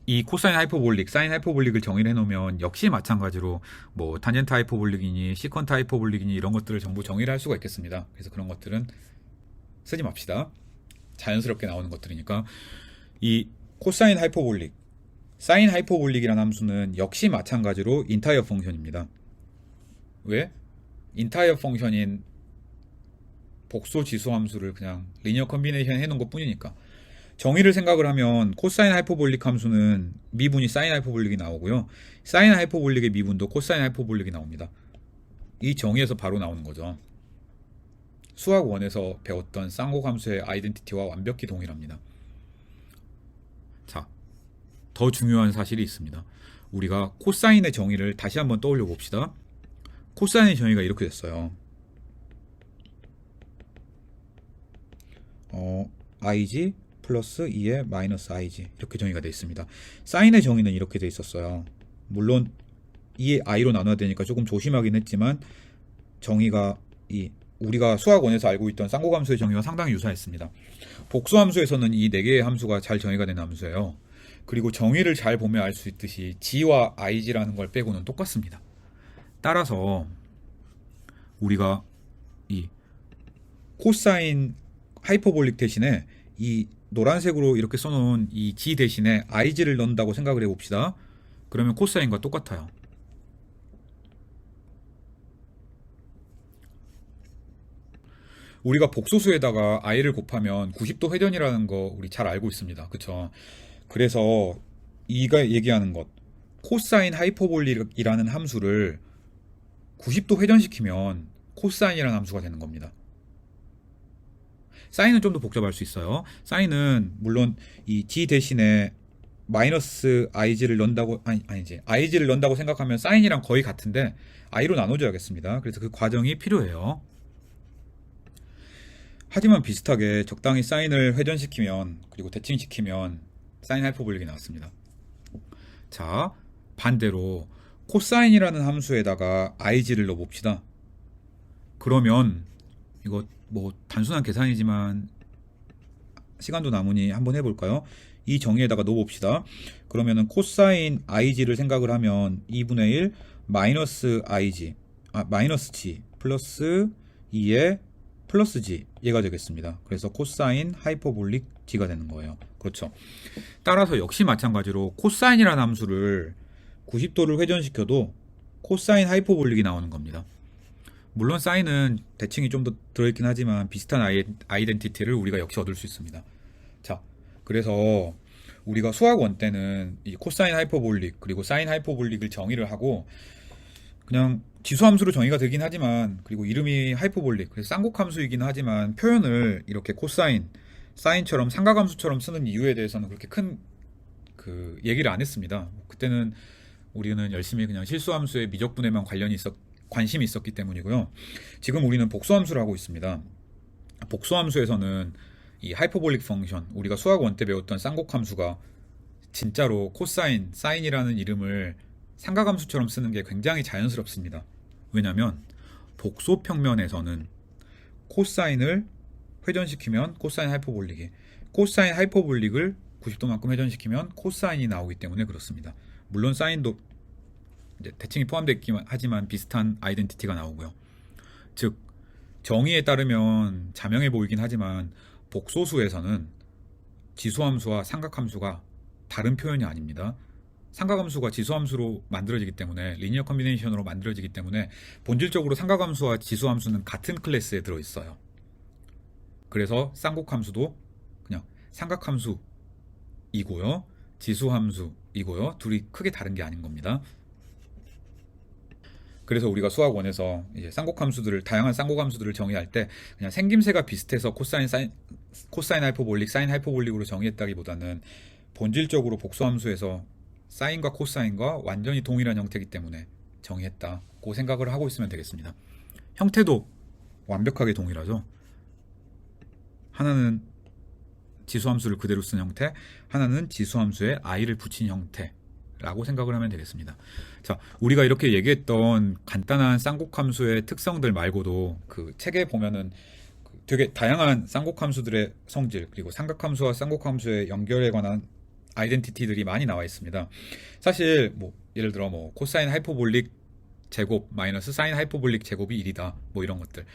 이 코사인 하이퍼볼릭, 사인 하이퍼볼릭을 정의를 해놓으면 역시 마찬가지로 뭐 탄젠트 하이퍼볼릭이니 시컨트 하이퍼볼릭이니 이런 것들을 전부 정의를 할 수가 있겠습니다. 그래서 그런 것들은 쓰지 맙시다. 자연스럽게 나오는 것들이니까. 이 코사인 하이퍼볼릭, 사인 하이퍼볼릭이라는 함수는 역시 마찬가지로 인타이어 펑션입니다. 왜? 인타이어 펑션인 복소 지수 함수를 그냥 리니어 컨비네이션 해놓은 것 뿐이니까. 정의를 생각을 하면 코사인 하이퍼볼릭 함수는 미분이 사인 하이퍼볼릭이 나오고요. 사인 하이퍼볼릭의 미분도 코사인 하이퍼볼릭이 나옵니다. 이 정의에서 바로 나오는 거죠. 수학 1에서 배웠던 쌍곡 함수의 아이덴티티와 완벽히 동일합니다. 자, 더 중요한 사실이 있습니다. 우리가 코사인의 정의를 다시 한번 떠올려 봅시다. 코사인의 정의가 이렇게 됐어요. IG 플러스 2의 마이너스 IG 이렇게 정의가 되어 있습니다. 사인의 정의는 이렇게 되어 있었어요. 물론 2의 i로 나눠야 되니까 조금 조심하긴 했지만 정의가 우리가 수학 1에서 알고 있던 쌍곡함수의 정의와 상당히 유사했습니다. 복수함수에서는 이 4개의 함수가 잘 정의가 된 함수예요. 그리고 정의를 잘 보면 알 수 있듯이 g와 ig라는 걸 빼고는 똑같습니다. 따라서 우리가 이 코사인 하이퍼볼릭 대신에 이 노란색으로 이렇게 써놓은 이 g 대신에 ig를 넣는다고 생각을 해봅시다. 그러면 코사인과 똑같아요. 우리가 복소수에다가 i를 곱하면 90도 회전이라는 거 우리 잘 알고 있습니다. 그쵸? 그래서 이가 얘기하는 것, 코사인 하이퍼볼릭이라는 함수를 90도 회전시키면 코사인이라는 함수가 되는 겁니다. 사인은 좀 더 복잡할 수 있어요. 사인은 물론 이 g 대신에 마이너스 ig를 넣는다고 아니지 ig를 넣는다고 생각하면 사인이랑 거의 같은데 i로 나눠줘야겠습니다. 그래서 그 과정이 필요해요. 하지만 비슷하게 적당히 사인을 회전시키면 그리고 대칭시키면 사인 하이퍼볼릭이 나왔습니다. 자, 반대로 코사인이라는 함수에다가 ig를 넣어봅시다. 그러면 이거 뭐 단순한 계산이지만 시간도 남으니 한번 해볼까요? 이 정의에다가 넣어봅시다. 그러면은 코사인 ig를 생각을 하면 2분의 1 마이너스 ig 마이너스 g 플러스 2의 플러스 g 얘가 되겠습니다. 그래서 코사인 하이퍼볼릭 g가 되는 거예요. 그렇죠. 따라서 역시 마찬가지로 코사인이라는 함수를 90도를 회전시켜도 코사인 하이퍼볼릭이 나오는 겁니다. 물론 사인은 대칭이 좀 더 들어있긴 하지만 비슷한 아이덴티티를 우리가 역시 얻을 수 있습니다. 자, 그래서 우리가 수학 1 때는 이 코사인 하이퍼볼릭 그리고 사인 하이퍼볼릭을 정의를 하고 그냥 지수함수로 정의가 되긴 하지만 그리고 이름이 하이퍼볼릭 그래서 쌍곡함수이긴 하지만 표현을 이렇게 코사인, 사인처럼 삼각함수처럼 쓰는 이유에 대해서는 그렇게 큰 얘기를 안 했습니다. 그때는 우리는 열심히 그냥 실수함수의 미적분에만 관심이 있었기 때문이고요. 지금 우리는 복수함수를 하고 있습니다. 복수함수에서는 이 하이퍼볼릭 펑션, 우리가 수학 1 때 배웠던 쌍곡함수가 진짜로 코사인, 사인이라는 이름을 삼각함수처럼 쓰는 게 굉장히 자연스럽습니다. 왜냐하면 복소 평면에서는 코사인을 회전시키면 코사인 하이퍼볼릭이, 코사인 하이퍼볼릭을 90도만큼 회전시키면 코사인이 나오기 때문에 그렇습니다. 물론 사인도 이제 대칭이 포함되어 있긴 하지만 비슷한 아이덴티티가 나오고요. 즉 정의에 따르면 자명해 보이긴 하지만 복소수에서는 지수함수와 삼각함수가 다른 표현이 아닙니다. 삼각함수가 지수함수로 만들어지기 때문에 리니어 컨비네이션으로 만들어지기 때문에 본질적으로 삼각함수와 지수함수는 같은 클래스에 들어있어요. 그래서 쌍곡함수도 그냥 삼각함수이고요, 지수함수이고요, 둘이 크게 다른 게 아닌 겁니다. 그래서 우리가 수학 1에서 이제 쌍곡함수들을, 다양한 쌍곡함수들을 정의할 때 그냥 생김새가 비슷해서 코사인 하이퍼볼릭, 사인 하이퍼볼릭으로 정의했다기보다는 본질적으로 복수함수에서 사인과 코사인과 완전히 동일한 형태이기 때문에 정의했다고 생각을 하고 있으면 되겠습니다. 형태도 완벽하게 동일하죠. 하나는 지수함수를 그대로 쓴 형태, 하나는 지수함수에 i를 붙인 형태라고 생각을 하면 되겠습니다. 자, 우리가 이렇게 얘기했던 간단한 쌍곡함수의 특성들 말고도 그 책에 보면은 되게 다양한 쌍곡함수들의 성질, 그리고 삼각함수와 쌍곡함수의 연결에 관한 아이덴티티들이 많이 나와 있습니다. 사실 뭐 예를 들어 뭐 코사인 하이퍼볼릭 제곱 마이너스 사인 하이퍼볼릭 제곱이 1이다 뭐 이런 것들,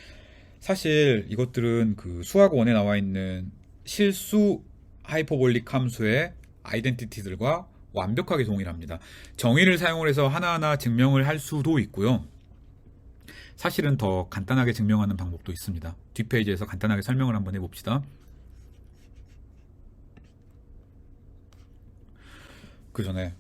사실 이것들은 그 수학 1에 나와 있는 실수 하이퍼볼릭 함수의 아이덴티티들과 완벽하게 동일합니다. 정의를 사용을 해서 하나하나 증명을 할 수도 있고요. 사실은 더 간단하게 증명하는 방법도 있습니다. 뒷페이지에서 간단하게 설명을 한번 해봅시다. 그 전에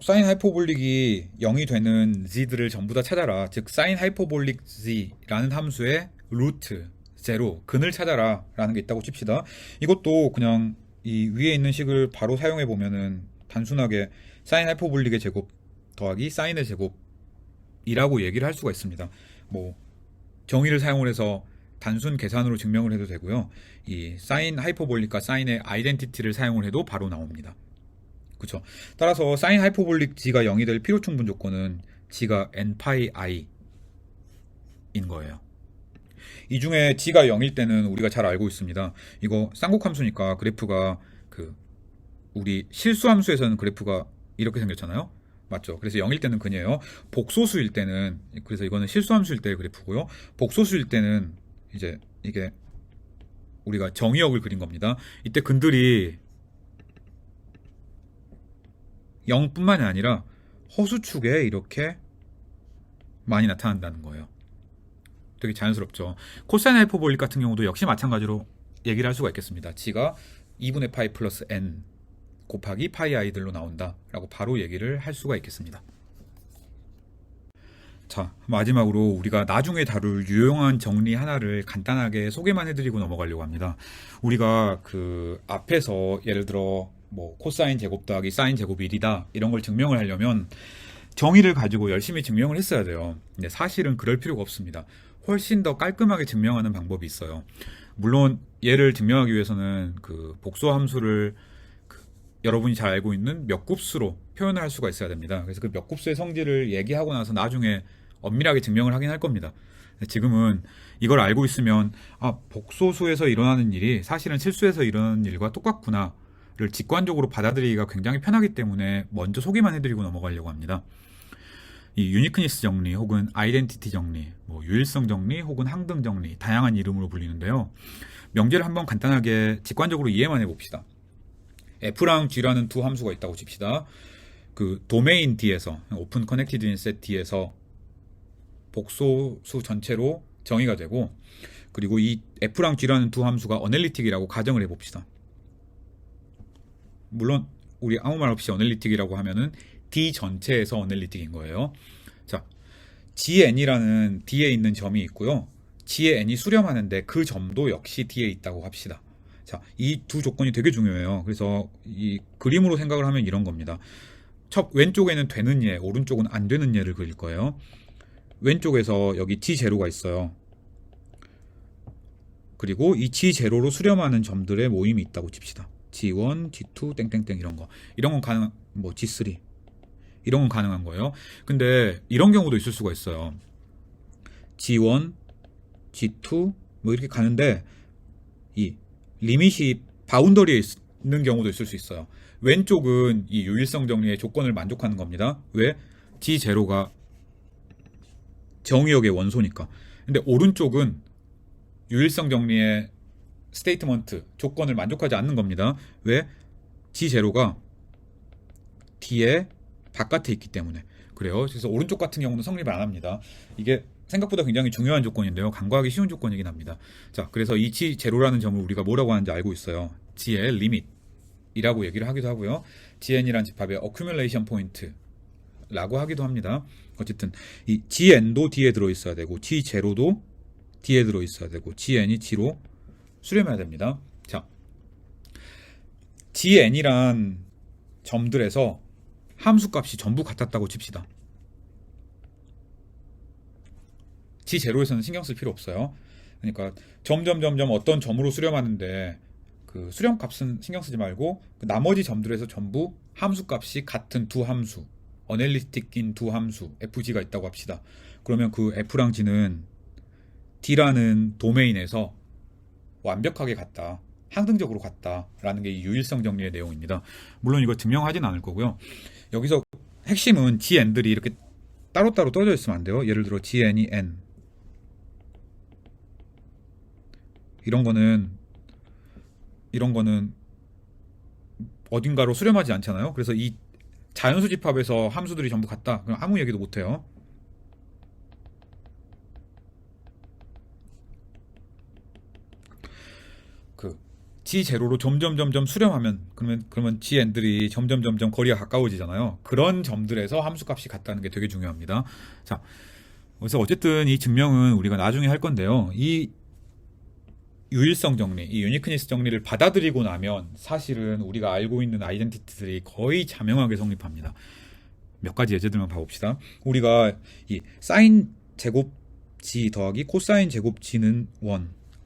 사인 하이퍼볼릭이 0이 되는 z들을 전부 다 찾아라. 즉 사인 하이퍼볼릭 z라는 함수의 루트 제로 근을 찾아라 라는 게 있다고 칩시다. 이것도 그냥 이 위에 있는 식을 바로 사용해 보면은 단순하게 사인 하이퍼볼릭의 제곱 더하기 사인의 제곱이라고 얘기를 할 수가 있습니다. 정의를 사용을 해서 단순 계산으로 증명을 해도 되고요. 이 사인 하이퍼볼릭과 사인의 아이덴티티를 사용을 해도 바로 나옵니다. 그쵸? 따라서 사인 하이퍼볼릭 g가 0이 될 필요 충분 조건은 g가 n파이 i인 거예요. 이 중에 g가 0일 때는 우리가 잘 알고 있습니다. 이거 쌍곡함수니까 그래프가 우리 실수함수에서는 그래프가 이렇게 생겼잖아요. 맞죠? 그래서 0일 때는 근이에요. 복소수일 때는, 그래서 이거는 실수함수일 때의 그래프고요. 복소수일 때는 이제 이게 우리가 정의역을 그린 겁니다. 이때 근들이 0뿐만이 아니라 허수축에 이렇게 많이 나타난다는 거예요. 되게 자연스럽죠. 코사인 하이퍼볼릭 같은 경우도 역시 마찬가지로 얘기를 할 수가 있겠습니다. g가 2분의 파이 플러스 n 곱하기 파이 i들로 나온다 라고 바로 얘기를 할 수가 있겠습니다. 자, 마지막으로 우리가 나중에 다룰 유용한 정리 하나를 간단하게 소개만 해드리고 넘어가려고 합니다. 우리가 그 앞에서 예를 들어 코사인 제곱 더하기 사인 제곱이 1이다 이런 걸 증명을 하려면 정의를 가지고 열심히 증명을 했어야 돼요. 근데 사실은 그럴 필요가 없습니다. 훨씬 더 깔끔하게 증명하는 방법이 있어요. 물론 얘를 증명하기 위해서는 그 복수 함수를 여러분이 잘 알고 있는 몇 곱수로 표현을 할 수가 있어야 됩니다. 그래서 그 몇 곱수의 성질을 얘기하고 나서 나중에 엄밀하게 증명을 하긴 할 겁니다. 지금은 이걸 알고 있으면 복소수에서 일어나는 일이 사실은 실수에서 일어나는 일과 똑같구나를 직관적으로 받아들이기가 굉장히 편하기 때문에 먼저 소개만 해드리고 넘어가려고 합니다. 이 유니크니스 정리 혹은 아이덴티티 정리, 유일성 정리 혹은 항등 정리 다양한 이름으로 불리는데요. 명제를 한번 간단하게 직관적으로 이해만 해봅시다. f랑 g라는 두 함수가 있다고 칩시다. 그 도메인 D에서 오픈 커넥티드 인셋 D에서 복소수 전체로 정의가 되고, 그리고 이 f랑 g라는 두 함수가 어널리틱이라고 가정을 해봅시다. 물론 우리 아무 말 없이 어널리틱이라고 하면은 D 전체에서 어널리틱인 거예요. 자, GN이라는 D에 있는 점이 있고요. G의 N이 수렴하는데 그 점도 역시 D에 있다고 합시다. 자, 이 두 조건이 되게 중요해요. 그래서 이 그림으로 생각을 하면 이런 겁니다. 왼쪽에는 되는 예, 오른쪽은 안 되는 예를 그릴 거예요. 왼쪽에서 여기 G0가 있어요. 그리고 이 G0로 수렴하는 점들의 모임이 있다고 칩시다. G1, G2, 땡땡땡 이런 거. 이런 건 가능, G3. 이런 건 가능한 거예요. 근데 이런 경우도 있을 수가 있어요. G1, G2 이렇게 가는데 이 리밋이 바운더리에 있는 경우도 있을 수 있어요. 왼쪽은 이 유일성 정리의 조건을 만족하는 겁니다. 왜? G0가 정의역의 원소니까. 근데 오른쪽은 유일성 정리의 스테이트먼트 조건을 만족하지 않는 겁니다. 왜? G0가 D의 바깥에 있기 때문에 그래요. 그래서 오른쪽 같은 경우는 성립을 안 합니다. 이게 생각보다 굉장히 중요한 조건인데요. 간과하기 쉬운 조건이긴 합니다. 자, 그래서 이 G0라는 점을 우리가 뭐라고 하는지 알고 있어요. G의 리밋이라고 얘기를 하기도 하고요. GN이란 집합의 어큐뮬레이션 포인트라고 하기도 합니다. 어쨌든 이 GN도 D에 들어있어야 되고 G0도 D에 들어있어야 되고 GN이 G로 수렴해야 됩니다. 자, GN이란 점들에서 함수값이 전부 같았다고 칩시다. G0에서는 신경 쓸 필요 없어요. 그러니까 점점점점 어떤 점으로 수렴하는데 그 수렴값은 신경 쓰지 말고 그 나머지 점들에서 전부 함수값이 같은 두 함수, 어널리틱인 두 함수 FG가 있다고 합시다. 그러면 그 F랑 G는 D라는 도메인에서 완벽하게 같다, 항등적으로 같다라는 게 이 유일성 정리의 내용입니다. 물론 이거 증명하진 않을 거고요. 여기서 핵심은 GN들이 이렇게 따로따로 떨어져 있으면 안 돼요. 예를 들어 GN이 N 이런 거는 어딘가로 수렴하지 않잖아요. 그래서 이 자연수 집합에서 함수들이 전부 같다. 그럼 아무 얘기도 못 해요. G 제로로 점점 수렴하면 그러면 G n들이 점점 거리가 가까워지잖아요. 그런 점들에서 함수값이 같다는 게 되게 중요합니다. 자, 그래서 어쨌든 이 증명은 우리가 나중에 할 건데요. 이 유일성 정리, 이 유니크니스 정리를 받아들이고 나면 사실은 우리가 알고 있는 아이덴티티들이 거의 자명하게 성립합니다. 몇 가지 예제들만 봐봅시다. 우리가 이 사인 제곱 G 더하기 코사인 제곱 G는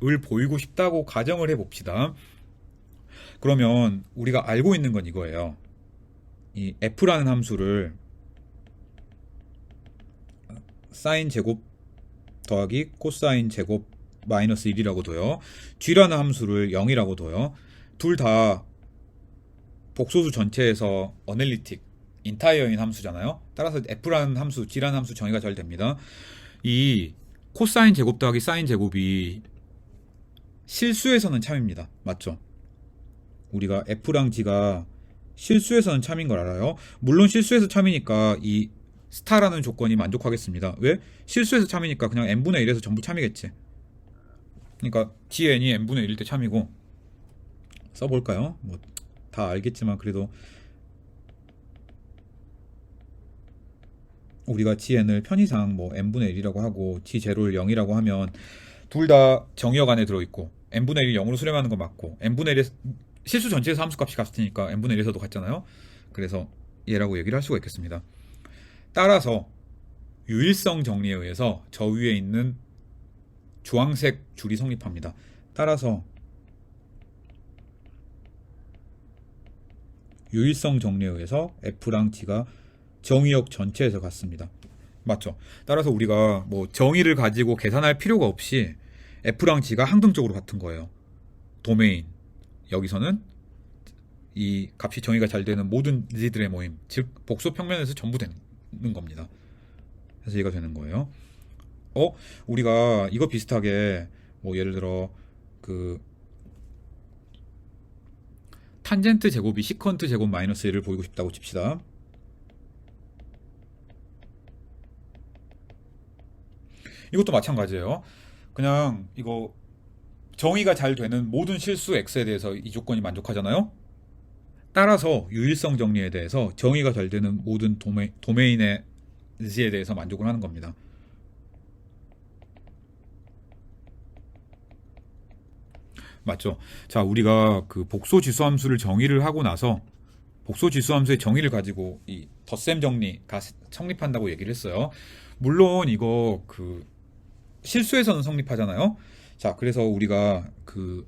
1을 보이고 싶다고 가정을 해봅시다. 그러면 우리가 알고 있는 건 이거예요. 이 F라는 함수를 사인 제곱 더하기 코사인 제곱 마이너스 1이라고 둬요. G라는 함수를 0이라고 둬요. 둘 다 복소수 전체에서 어널리틱, 인타이어인 함수잖아요. 따라서 F라는 함수, G라는 함수 정의가 잘 됩니다. 이 코사인 제곱 더하기 사인 제곱이 실수에서는 참입니다. 맞죠? 우리가 F랑 G가 실수에서는 참인 걸 알아요. 물론 실수에서 참이니까 이 스타라는 조건이 만족하겠습니다. 왜? 실수에서 참이니까 그냥 n분의 1에서 전부 참이겠지. 그러니까 GN이 n분의 1일 때 참이고, 써볼까요? 뭐 다 알겠지만 그래도 우리가 GN을 편의상 뭐 n분의 1이라고 하고 G0를 0이라고 하면 둘 다 정의역 안에 들어있고 n분의 1이 0으로 수렴하는 거 맞고 n분의 1에 실수 전체에서 함수값이 같으니까 n분의 1에서도 같잖아요. 그래서 얘라고 얘기를 할 수가 있겠습니다. 따라서 유일성 정리에 의해서 저 위에 있는 주황색 줄이 성립합니다. 따라서 유일성 정리에 의해서 F랑 G가 정의역 전체에서 같습니다. 맞죠? 따라서 우리가 뭐 정의를 가지고 계산할 필요가 없이 F랑 G가 항등적으로 같은 거예요. 도메인, 여기서는 이 값이 정의가 잘 되는 모든 G들의 모임, 즉 복소 평면에서 전부 되는 겁니다. 그래서 이해가 되는 거예요. 우리가 이거 비슷하게 뭐 예를 들어 그 탄젠트 제곱이 시컨트 제곱 마이너스 1을 보이고 싶다고 칩시다. 이것도 마찬가지예요. 그냥 이거 정의가 잘 되는 모든 실수 x에 대해서 이 조건이 만족하잖아요. 따라서 유일성 정리에 대해서 정의가 잘 되는 모든 도메인의 z에 대해서 만족을 하는 겁니다. 맞죠? 자, 우리가 그 복소 지수함수를 정의를 하고 나서 복소 지수함수의 정의를 가지고 이 덧셈 정리가 성립한다고 얘기를 했어요. 물론 이거 그 실수에서는 성립하잖아요. 자, 그래서 우리가 그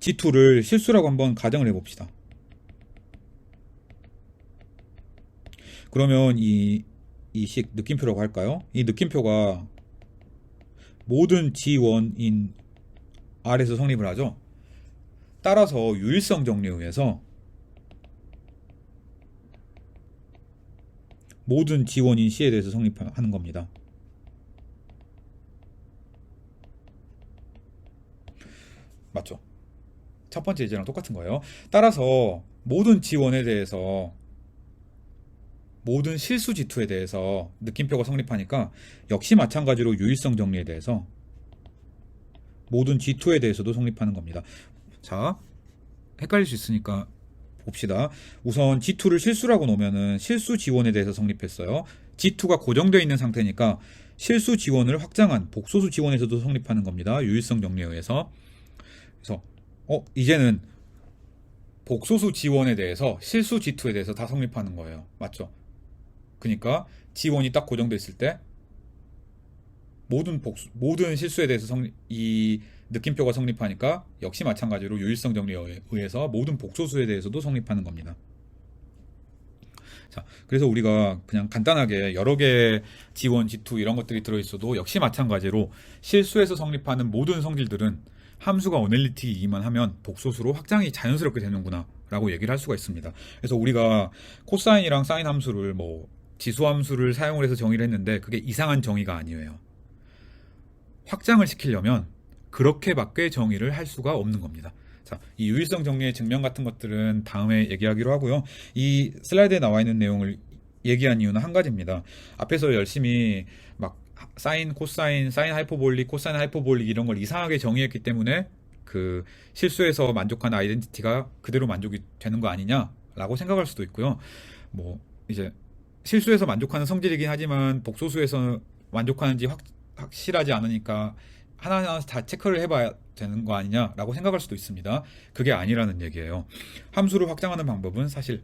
G2를 실수라고 한번 가정을 해봅시다. 그러면 이 식 느낌표라고 할까요? 이 느낌표가 모든 G1인 R에서 성립을 하죠. 따라서 유일성 정리에 의해서 모든 G1인 C에 대해서 성립하는 겁니다. 맞죠? 첫 번째 예제랑 똑같은 거예요. 따라서 모든 G1에 대해서 모든 실수 G2에 대해서 느낌표가 성립하니까 역시 마찬가지로 유일성 정리에 대해서 모든 G2에 대해서도 성립하는 겁니다. 자, 헷갈릴 수 있으니까 봅시다. 우선 G2를 실수라고 놓으면은 실수 G1에 대해서 성립했어요. G2가 고정되어 있는 상태니까 실수 G1을 확장한 복소수 G1에서도 성립하는 겁니다. 유일성 정리에 의해서. 그래서 이제는 복소수 G1에 대해서 실수 G2에 대해서 다 성립하는 거예요. 맞죠? 그러니까 G1이 딱 고정되어 있을 때 모든 실수에 대해서 이 느낌표가 성립하니까 역시 마찬가지로 유일성 정리에 의해서 모든 복소수에 대해서도 성립하는 겁니다. 자, 그래서 우리가 그냥 간단하게 여러 개의 G1, G2 이런 것들이 들어있어도 역시 마찬가지로 실수에서 성립하는 모든 성질들은 함수가 어널리티이기만 하면 복소수로 확장이 자연스럽게 되는구나 라고 얘기를 할 수가 있습니다. 그래서 우리가 코사인이랑 사인 함수를 뭐 지수함수를 사용을 해서 정의를 했는데 그게 이상한 정의가 아니에요. 확장을 시키려면 그렇게밖에 정의를 할 수가 없는 겁니다. 자, 이 유일성 정리의 증명 같은 것들은 다음에 얘기하기로 하고요. 이 슬라이드에 나와 있는 내용을 얘기한 이유는 한 가지입니다. 앞에서 열심히 막 사인, 코사인, 사인 하이퍼볼릭, 코사인 하이퍼볼릭 이런 걸 이상하게 정의했기 때문에 그 실수에서 만족하는 아이덴티티가 그대로 만족이 되는 거 아니냐라고 생각할 수도 있고요. 뭐 이제 실수에서 만족하는 성질이긴 하지만 복소수에서 만족하는지 확실하지 않으니까 하나하나 다 체크를 해봐야 되는 거 아니냐라고 생각할 수도 있습니다. 그게 아니라는 얘기예요. 함수를 확장하는 방법은 사실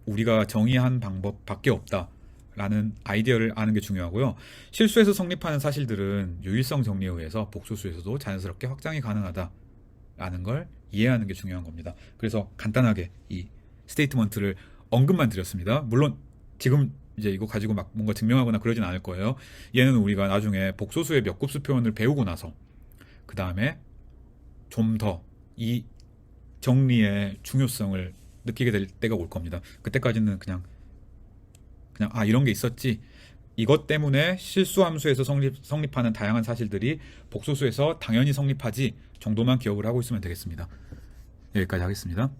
우리가 정의한 방법밖에 없다라는 아이디어를 아는 게 중요하고요. 실수에서 성립하는 사실들은 유일성 정리에 의해서 복소수에서도 자연스럽게 확장이 가능하다라는 걸 이해하는 게 중요한 겁니다. 그래서 간단하게 이 스테이트먼트를 언급만 드렸습니다. 물론 지금 이제 이거 가지고 막 뭔가 증명하거나 그러진 않을 거예요. 얘는 우리가 나중에 복소수의 몇 급수 표현을 배우고 나서 그 다음에 좀 더 이 정리의 중요성을 느끼게 될 때가 올 겁니다. 그때까지는 그냥 이런 게 있었지. 이것 때문에 실수함수에서 성립하는 다양한 사실들이 복소수에서 당연히 성립하지 정도만 기억을 하고 있으면 되겠습니다. 여기까지 하겠습니다.